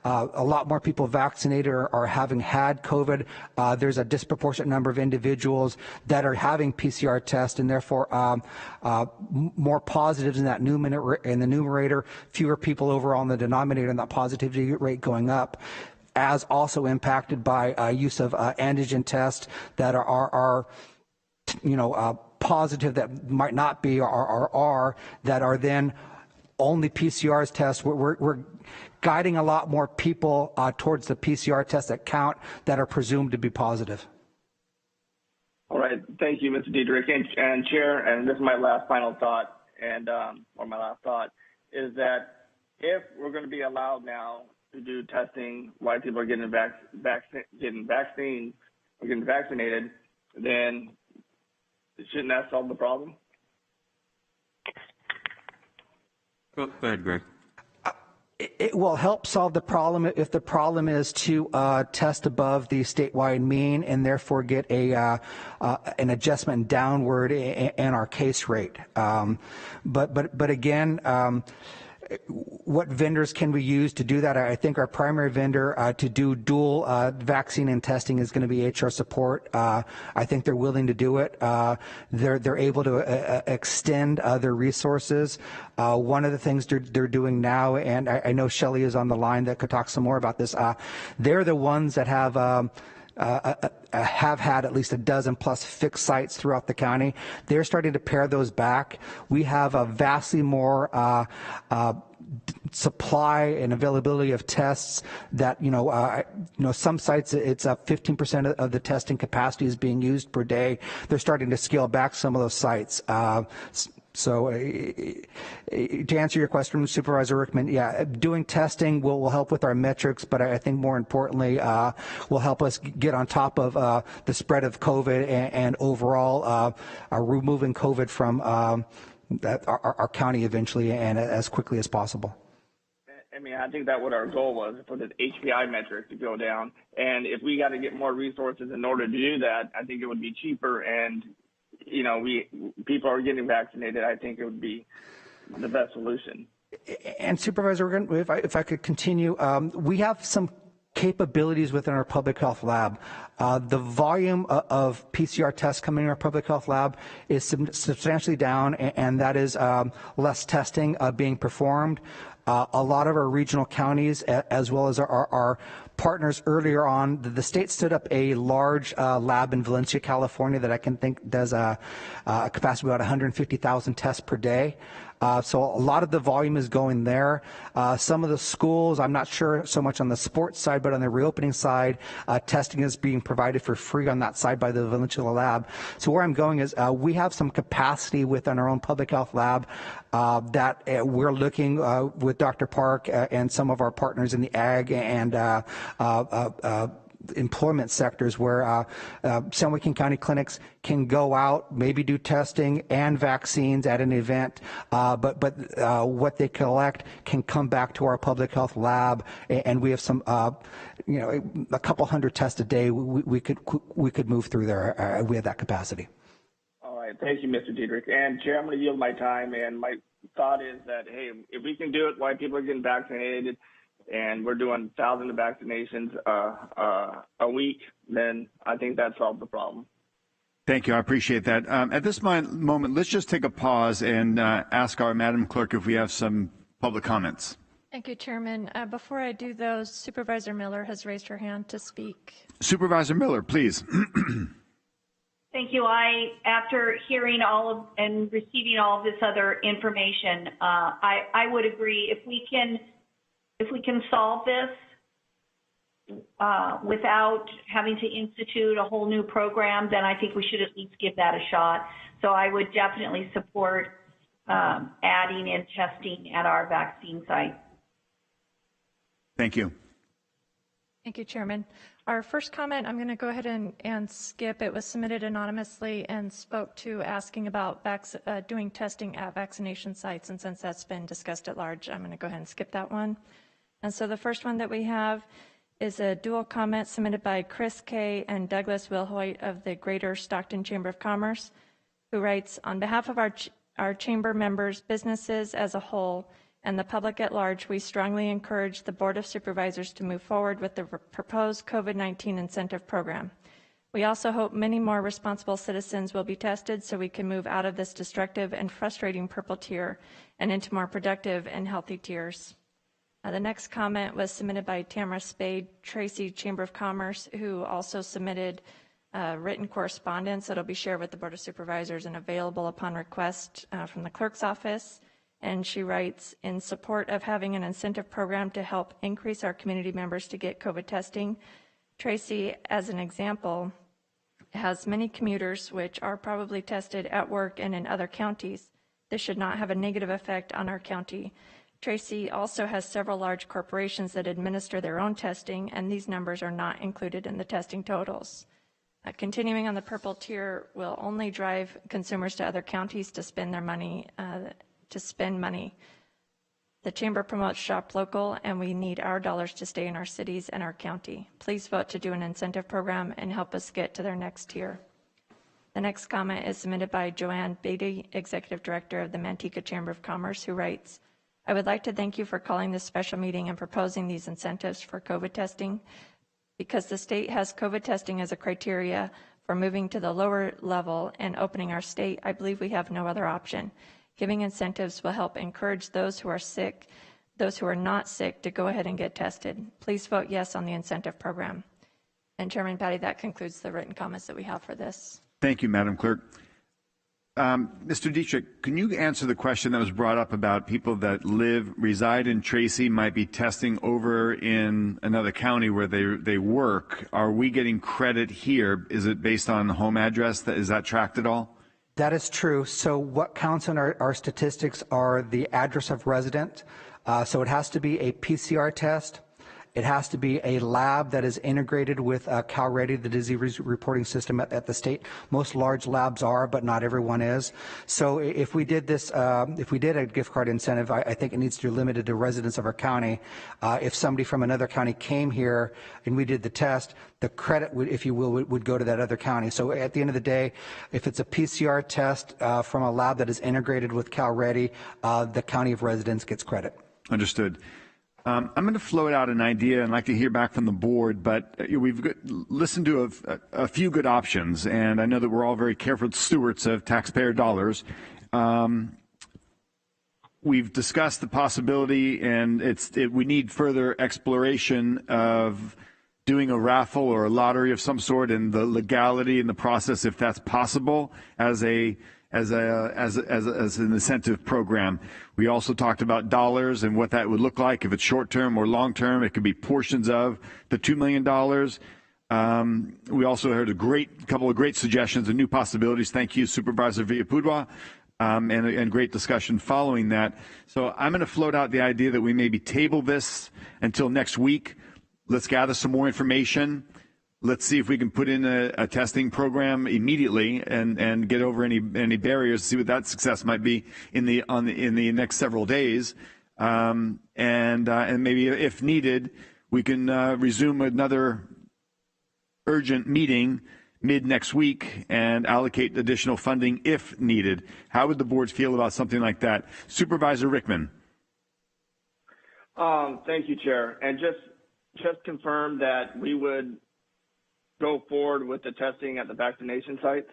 lot more people vaccinated or having had COVID, there's a disproportionate number of individuals that are having PCR tests, and therefore more positives in that numerator, fewer people overall in the denominator, and that positivity rate going up, as also impacted by use of antigen tests that are positive that might not be or are, that are then only PCR's tests. We're guiding a lot more people towards the PCR tests that count, that are presumed to be positive. All right. Thank you, Mr. Diedrich. And Chair, and this is my final thought, is that if we're going to be allowed now to do testing while people are getting vaccines or getting vaccinated, then shouldn't that solve the problem? Go ahead, Greg. It will help solve the problem if the problem is to test above the statewide mean and therefore get an adjustment downward in our case rate. But again, what vendors can we use to do that? I think our primary vendor to do dual vaccine and testing is going to be HR Support. I think they're willing to do it. They're able to extend their resources. One of the things they're doing now, and I know Shelley is on the line that could talk some more about this. They're the ones that have had at least a dozen plus fixed sites throughout the county. They're starting to pare those back. We have a vastly more supply and availability of tests that, some sites it's 15% of the testing capacity is being used per day. They're starting to scale back some of those sites. So to answer your question, Supervisor Rickman, yeah, doing testing will help with our metrics, but I think more importantly will help us get on top of the spread of COVID and overall removing COVID from our county eventually and as quickly as possible. I mean, I think that what our goal was for the HPI metric to go down. And if we got to get more resources in order to do that, I think it would be cheaper. And, people are getting vaccinated. I think it would be the best solution. And Supervisor, if I could continue, we have some capabilities within our public health lab. The volume of PCR tests coming in our public health lab is substantially down, and that is less testing being performed. A lot of our regional counties, as well as our partners earlier on, the state stood up a large lab in Valencia, California that I can think does a capacity of about 150,000 tests per day. So a lot of the volume is going there. Some of the schools, I'm not sure so much on the sports side, but on the reopening side, testing is being provided for free on that side by the Valencia lab. So where I'm going is we have some capacity within our own public health lab that we're looking with Dr. Park and some of our partners in the ag and employment sectors where San Joaquin County clinics can go out, maybe do testing and vaccines at an event, but what they collect can come back to our public health lab, and we have some, a couple hundred tests a day we could move through there. We have that capacity. All right, thank you, Mr. Diedrich. And Chair, I'm going to yield my time, and my thought is that, hey, if we can do it while people are getting vaccinated, and we're doing thousands of vaccinations a week, then I think that solves the problem. Thank you. I appreciate that. At this moment, let's just take a pause and ask our Madam Clerk if we have some public comments. Thank you, Chairman. Before I do those, Supervisor Miller has raised her hand to speak. Supervisor Miller, please. Thank you. After hearing and receiving all of this other information, I would agree if we can solve this without having to institute a whole new program, then I think we should at least give that a shot. So I would definitely support adding in testing at our vaccine site. Thank you. Thank you, Chairman. Our first comment, I'm going to go ahead and skip. It was submitted anonymously and spoke to asking about doing testing at vaccination sites. And since that's been discussed at large, I'm going to go ahead and skip that one. And so the first one that we have is a dual comment submitted by Chris K. and Douglas Wilhoit of the Greater Stockton Chamber of Commerce, who writes, on behalf of our chamber members, businesses as a whole, and the public at large, we strongly encourage the Board of Supervisors to move forward with the proposed COVID-19 incentive program. We also hope many more responsible citizens will be tested so we can move out of this destructive and frustrating purple tier and into more productive and healthy tiers. The next comment was submitted by Tamara Spade, Tracy Chamber of Commerce, who also submitted written correspondence that will be shared with the Board of Supervisors and available upon request from the clerk's office. And she writes, in support of having an incentive program to help increase our community members to get COVID testing, Tracy, as an example, has many commuters which are probably tested at work and in other counties. This should not have a negative effect on our county. Tracy also has several large corporations that administer their own testing, and these numbers are not included in the testing totals. Continuing on the purple tier will only drive consumers to other counties to spend their money, The Chamber promotes shop local, and we need our dollars to stay in our cities and our county. Please vote to do an incentive program and help us get to their next tier. The next comment is submitted by Joanne Beatty, Executive Director of the Manteca Chamber of Commerce, who writes, I would like to thank you for calling this special meeting and proposing these incentives for COVID testing. Because the state has COVID testing as a criteria for moving to the lower level and opening our state, I believe we have no other option. Giving incentives will help encourage those who are sick, those who are not sick, to go ahead and get tested. Please vote yes on the incentive program. And Chairman Patty, that concludes the written comments that we have for this. Thank you, Madam Clerk. Mr. Dietrich, can you answer the question that was brought up about people that reside in Tracy might be testing over in another county where they work? Are we getting credit here? Is it based on home address? Is that tracked at all? That is true. So what counts in our statistics are the address of resident. So it has to be a PCR test. It has to be a lab that is integrated with CalReady, the disease reporting system at the state. Most large labs are, but not everyone is. So if we did this, if we did a gift card incentive, I think it needs to be limited to residents of our county. If somebody from another county came here and we did the test, the credit, if you will, would go to that other county. So at the end of the day, if it's a PCR test from a lab that is integrated with CalReady, the county of residence gets credit. Understood. I'm going to float out an idea and like to hear back from the board, but we've listened to a few good options, and I know that we're all very careful stewards of taxpayer dollars. We've discussed the possibility, and we need further exploration of doing a raffle or a lottery of some sort, and the legality and the process, if that's possible, as an incentive program. We also talked about dollars and what that would look like, if it's short term or long term. It could be portions of the $2 million. We also heard a couple of great suggestions and new possibilities. Thank you, Supervisor Villapudua, and great discussion following that. So I'm going to float out the idea that we maybe table this until next week. Let's gather some more information. Let's see if we can put in a testing program immediately and get over any barriers. See what that success might be in the next several days, and maybe if needed, we can resume another urgent meeting mid next week and allocate additional funding if needed. How would the board feel about something like that? Supervisor Rickman. Thank you, Chair, and just confirm that we would go forward with the testing at the vaccination sites?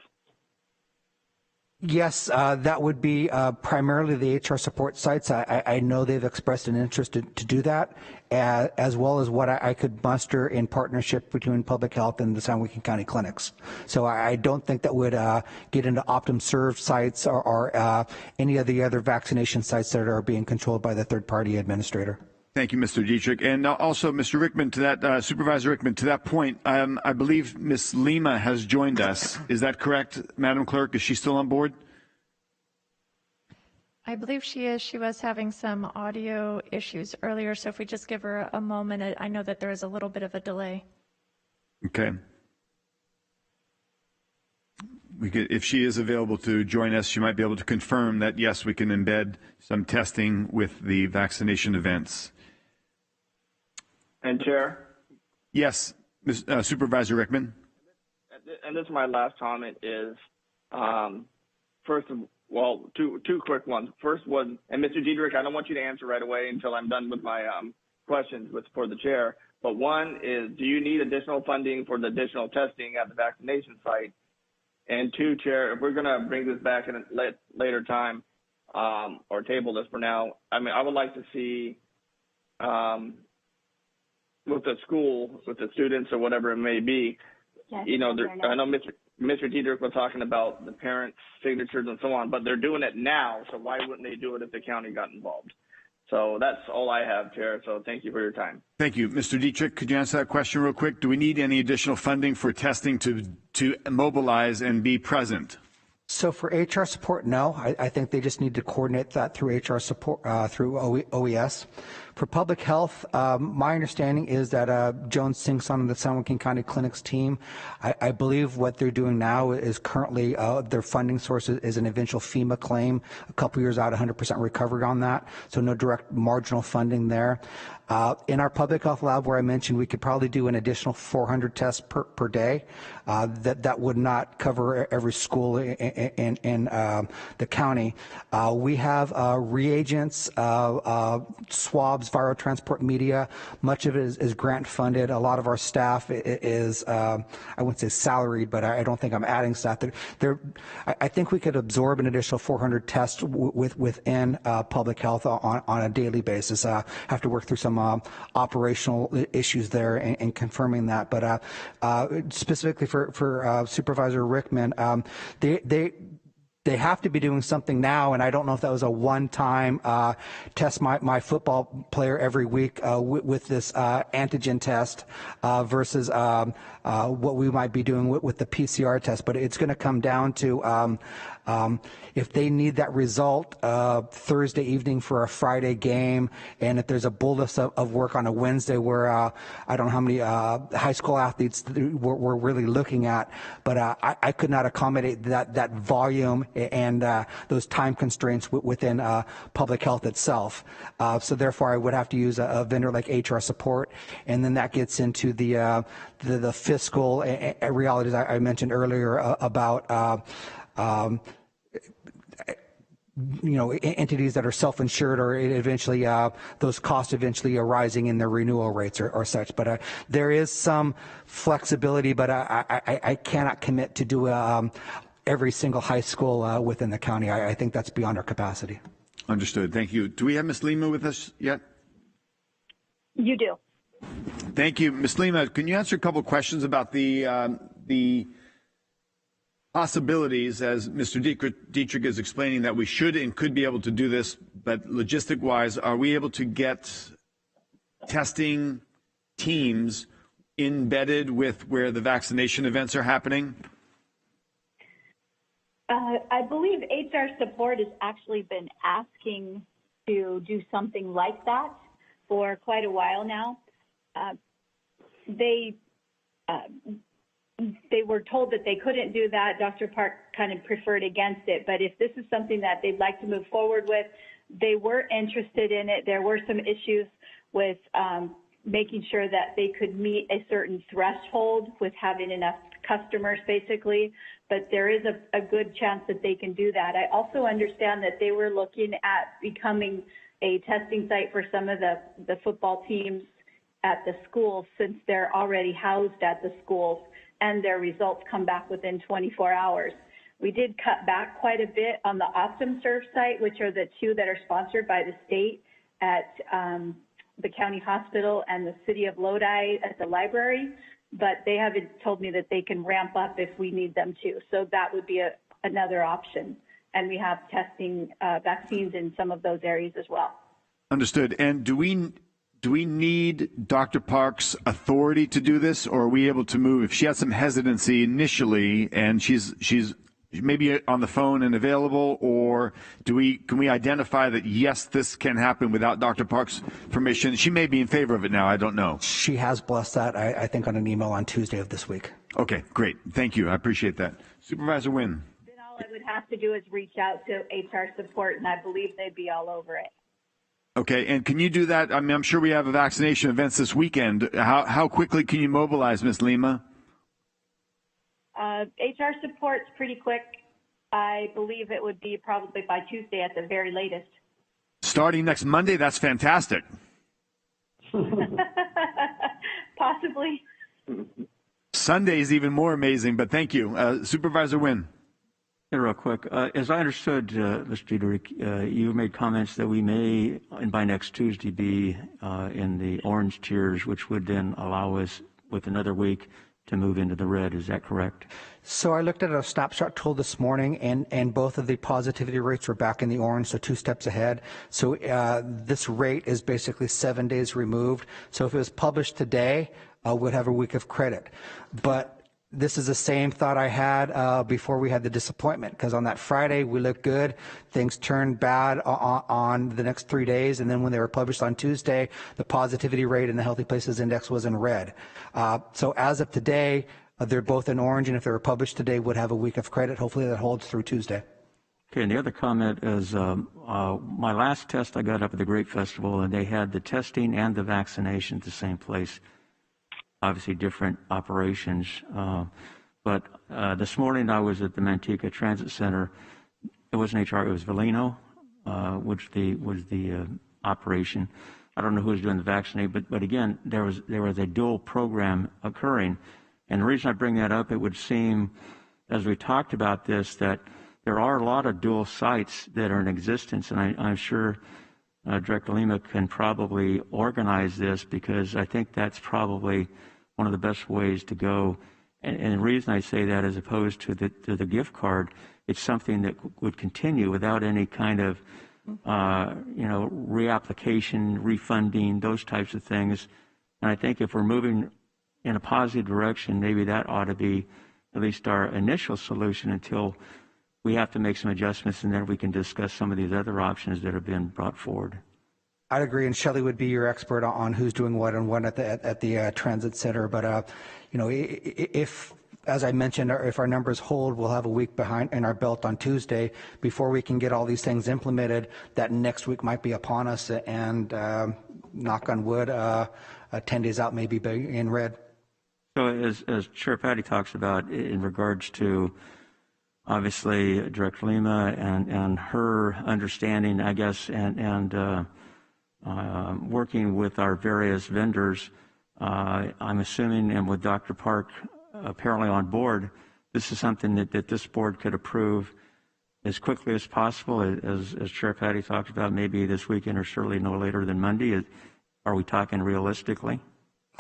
Yes, that would be primarily the HR support sites. I know they've expressed an interest to do that, as well as what I could muster in partnership between public health and the San Joaquin County clinics. So I don't think that would get into OptumServe sites or any of the other vaccination sites that are being controlled by the third-party administrator. Thank you, Mr. Dietrich. And also, Mr. Rickman, to that, Supervisor Rickman, to that point, I believe Ms. Lima has joined us. Is that correct, Madam Clerk? Is she still on board? I believe she is. She was having some audio issues earlier, so if we just give her a moment, I know that there is a little bit of a delay. Okay. If she is available to join us, she might be able to confirm that, yes, we can embed some testing with the vaccination events. And Chair? Yes, Supervisor Rickman. And this is my last comment is, two quick ones. First one, and Mr. Dietrich, I don't want you to answer right away until I'm done with my questions for the chair. But one is, do you need additional funding for the additional testing at the vaccination site? And two, Chair, if we're going to bring this back in a later time or table this for now, I mean, I would like to see with the school, with the students or whatever it may be, Yes, I know Mr. Dietrich was talking about the parents' signatures and so on, but they're doing it now, so why wouldn't they do it if the county got involved? So that's all I have, Chair, so thank you for your time. Thank you. Mr. Dietrich, could you answer that question real quick? Do we need any additional funding for testing to mobilize and be present? So for HR support, no. I think they just need to coordinate that through HR support, through OES. For public health, my understanding is that Joan Sinks on the San Joaquin County Clinics team, I believe what they're doing now is currently their funding source is an eventual FEMA claim, a couple years out, 100% recovered on that, so no direct marginal funding there. In our public health lab, where I mentioned we could probably do an additional 400 tests per day, that would not cover every school in the county. We have reagents, swabs, viral transport media. Much of it is grant funded. A lot of our staff is, I wouldn't say salaried, but I don't think I'm adding staff. I think we could absorb an additional 400 tests within public health on a daily basis. Have to work through some operational issues there and confirming that. But specifically for Supervisor Rickman, they have to be doing something now, and I don't know if that was a one-time test my football player every week with this antigen test versus what we might be doing with the PCR test. But it's going to come down to if they need that result Thursday evening for a Friday game, and if there's a bolus of work on a Wednesday where I don't know how many high school athletes we're really looking at, but I could not accommodate that volume and those time constraints within public health itself. So therefore, I would have to use a vendor like HR Support, and then that gets into the fiscal realities I mentioned earlier about entities that are self-insured, or eventually those costs eventually arising in their renewal rates or such. But there is some flexibility, but I cannot commit to do every single high school within the county. I think that's beyond our capacity. Understood. Thank you. Do we have Ms. Lima with us yet? You do. Thank you. Ms. Lima, can you answer a couple of questions about the possibilities, as Mr. Dietrich is explaining, that we should and could be able to do this, but logistic-wise, are we able to get testing teams embedded with where the vaccination events are happening? I believe HR Support has actually been asking to do something like that for quite a while now. They were told that they couldn't do that. Dr. Park kind of preferred against it, but if this is something that they'd like to move forward with, they were interested in it. There were some issues with making sure that they could meet a certain threshold with having enough customers, basically, but there is a good chance that they can do that. I also understand that they were looking at becoming a testing site for some of the football teams at the schools, since they're already housed at the schools and their results come back within 24 hours. We did cut back quite a bit on the OptumServe site, which are the two that are sponsored by the state at the county hospital and the city of Lodi at the library, but they haven't told me that they can ramp up if we need them to. So that would be another option. And we have testing vaccines in some of those areas as well. Understood. And do we need Dr. Park's authority to do this, or are we able to move? If she has some hesitancy initially and she's maybe on the phone and available, or can we identify that, yes, this can happen without Dr. Park's permission? She may be in favor of it now. I don't know. She has blessed that, I think, on an email on Tuesday of this week. Okay, great. Thank you. I appreciate that. Supervisor Wynn. Then all I would have to do is reach out to HR Support, and I believe they'd be all over it. Okay, and can you do that? I mean, I'm sure we have vaccination events this weekend. How quickly can you mobilize, Ms. Lima? HR Support's pretty quick. I believe it would be probably by Tuesday at the very latest. Starting next Monday? That's fantastic. Possibly. Sunday is even more amazing, but thank you. Supervisor Wynn. Yeah, real quick. As I understood, Mr. Dietrich, you made comments that we may, and by next Tuesday, be in the orange tiers, which would then allow us, with another week, to move into the red. Is that correct? So I looked at a snapshot tool this morning, and both of the positivity rates were back in the orange, so 2 steps ahead. So this rate is basically 7 days removed. So if it was published today, we'd have a week of credit. But This is the same thought I had before we had the disappointment, because on that Friday we looked good. Things turned bad on the next 3 days, and then when they were published on Tuesday, the positivity rate in the Healthy Places Index was in red. So as of today, they're both in orange, and if they were published today, would have a week of credit. Hopefully that holds through Tuesday. Okay, and the other comment is my last test I got up at the Grape Festival, and they had the testing and the vaccination at the same place. Obviously different operations. But this morning I was at the Manteca Transit Center. It wasn't HR, it was Velino, which was the operation. I don't know who was doing the vaccinating, but again, there was a dual program occurring. And the reason I bring that up, it would seem, as we talked about this, that there are a lot of dual sites that are in existence, and I'm sure Director Lima can probably organize this, because I think that's probably one of the best ways to go. And the reason I say that, as opposed to the gift card, it's something that would continue without any kind of reapplication, refunding, those types of things. And I think if we're moving in a positive direction, maybe that ought to be at least our initial solution until we have to make some adjustments, and then we can discuss some of these other options that have been brought forward. I'd agree, and Shelley would be your expert on who's doing what and when at the transit center. But if, as I mentioned, if our numbers hold, we'll have a week behind in our belt on Tuesday before we can get all these things implemented. That next week might be upon us, and knock on wood, 10 days out maybe in red. So as Chair Patty talks about in regards to obviously Director Lima and her understanding, I guess, and working with our various vendors, I'm assuming, and with Dr. Park apparently on board, this is something that this board could approve as quickly as possible, as Chair Patty talked about, maybe this weekend or certainly no later than Monday. Are we talking realistically?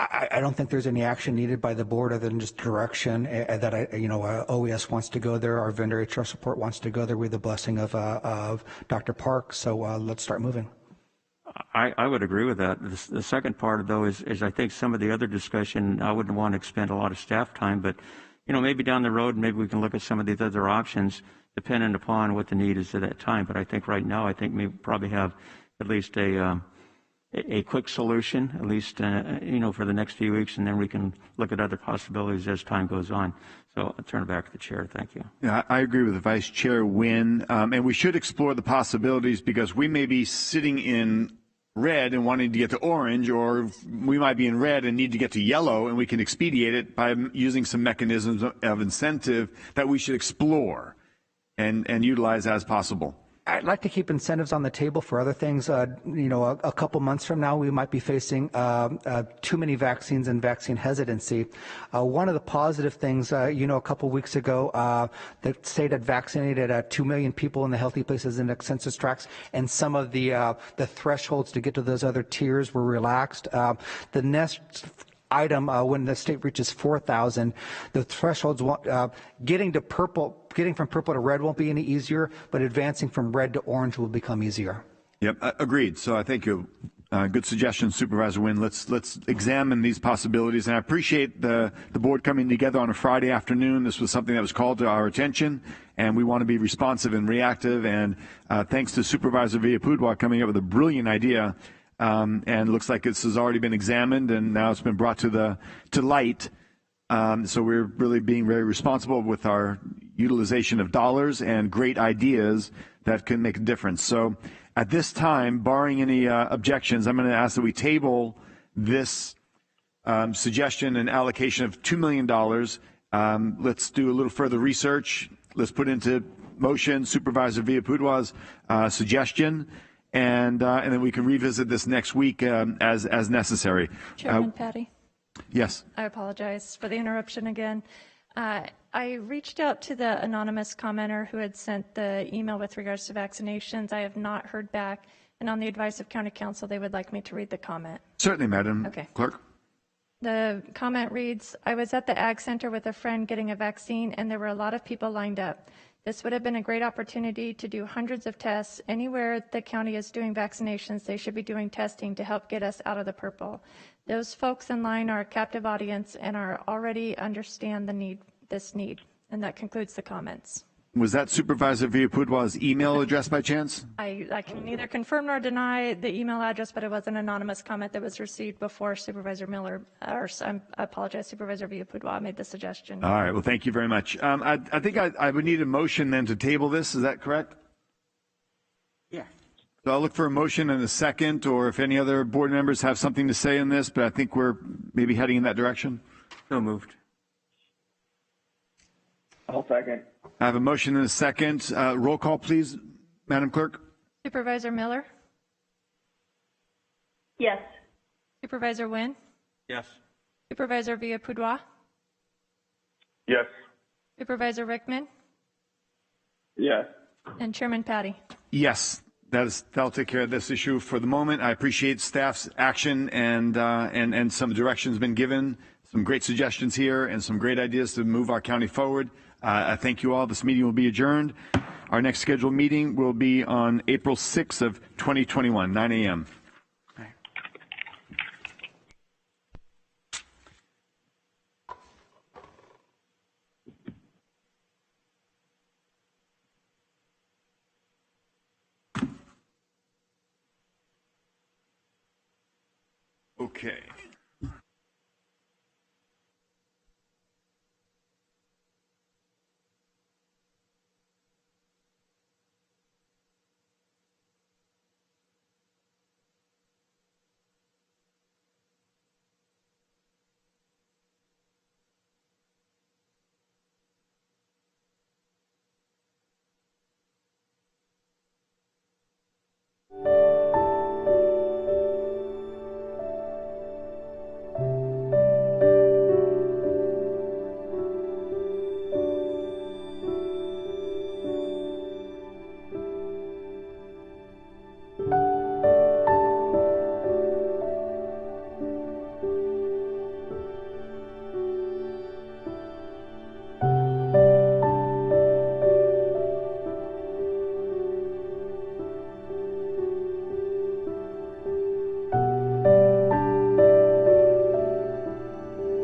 I don't think there's any action needed by the board other than just direction that OES wants to go there. Our vendor HR support wants to go there with the blessing of Dr. Park. So let's start moving. I would agree with that. The second part, though, is I think some of the other discussion, I wouldn't want to expend a lot of staff time, but maybe down the road, maybe we can look at some of these other options dependent upon what the need is at that time. But I think right now, I think we probably have at least a quick solution, at least, for the next few weeks, and then we can look at other possibilities as time goes on. So I'll turn it back to the chair. Thank you. Yeah, I agree with the Vice Chair Wynn, and we should explore the possibilities, because we may be sitting in red and wanting to get to orange, or we might be in red and need to get to yellow, and we can expedite it by using some mechanisms of incentive that we should explore and utilize as possible. I'd like to keep incentives on the table for other things. A couple months from now, we might be facing too many vaccines and vaccine hesitancy. One of the positive things, a couple weeks ago, the state had vaccinated 2 million people in the Healthy Places Index census tracts, and some of the thresholds to get to those other tiers were relaxed. The next item, when the state reaches 4,000, the thresholds getting from purple to red won't be any easier, but advancing from red to orange will become easier. Yep, agreed. So I think good suggestion, Supervisor Wynn. Let's examine these possibilities, and I appreciate the board coming together on a Friday afternoon. This was something that was called to our attention, and we want to be responsive and reactive. And thanks to Supervisor Villapudua coming up with a brilliant idea. And it looks like this has already been examined, and now it's been brought to light. So we're really being very responsible with our utilization of dollars and great ideas that can make a difference. So at this time, barring any objections, I'm going to ask that we table this suggestion and allocation of $2 million. Let's do a little further research. Let's put into motion Supervisor Villapudua's suggestion. And then we can revisit this next week as necessary. Chairman Patty? Yes. I apologize for the interruption again. I reached out to the anonymous commenter who had sent the email with regards to vaccinations. I have not heard back, and on the advice of County Council, they would like me to read the comment. Certainly, Madam Clerk. The comment reads, I was at the Ag Center with a friend getting a vaccine, and there were a lot of people lined up. This would have been a great opportunity to do hundreds of tests. Anywhere the county is doing vaccinations, they should be doing testing to help get us out of the purple. Those folks in line are a captive audience and are already understand this need. And that concludes the comments. Was that Supervisor Villapudwa's email address by chance? I can neither confirm nor deny the email address, but it was an anonymous comment that was received before Supervisor Miller, or I apologize, Supervisor Villapudwa made the suggestion. All right. Well, thank you very much. I think I would need a motion then to table this. Is that correct? Yes. So I'll look for a motion and a second, or if any other board members have something to say in this, but I think we're maybe heading in that direction. So moved. I'll second. I have a motion and a second. Roll call, please, Madam Clerk. Supervisor Miller, Yes. Supervisor Nguyen, Yes. Supervisor Villapudwa, Yes. Supervisor Rickman, Yes. and Chairman Patty. Yes, that'll take care of this issue for the moment. I appreciate staff's action and some directions been given, some great suggestions here, and some great ideas to move our county forward. I thank you all. This meeting will be adjourned. Our next scheduled meeting will be on April 6th of 2021, 9 a.m. Okay.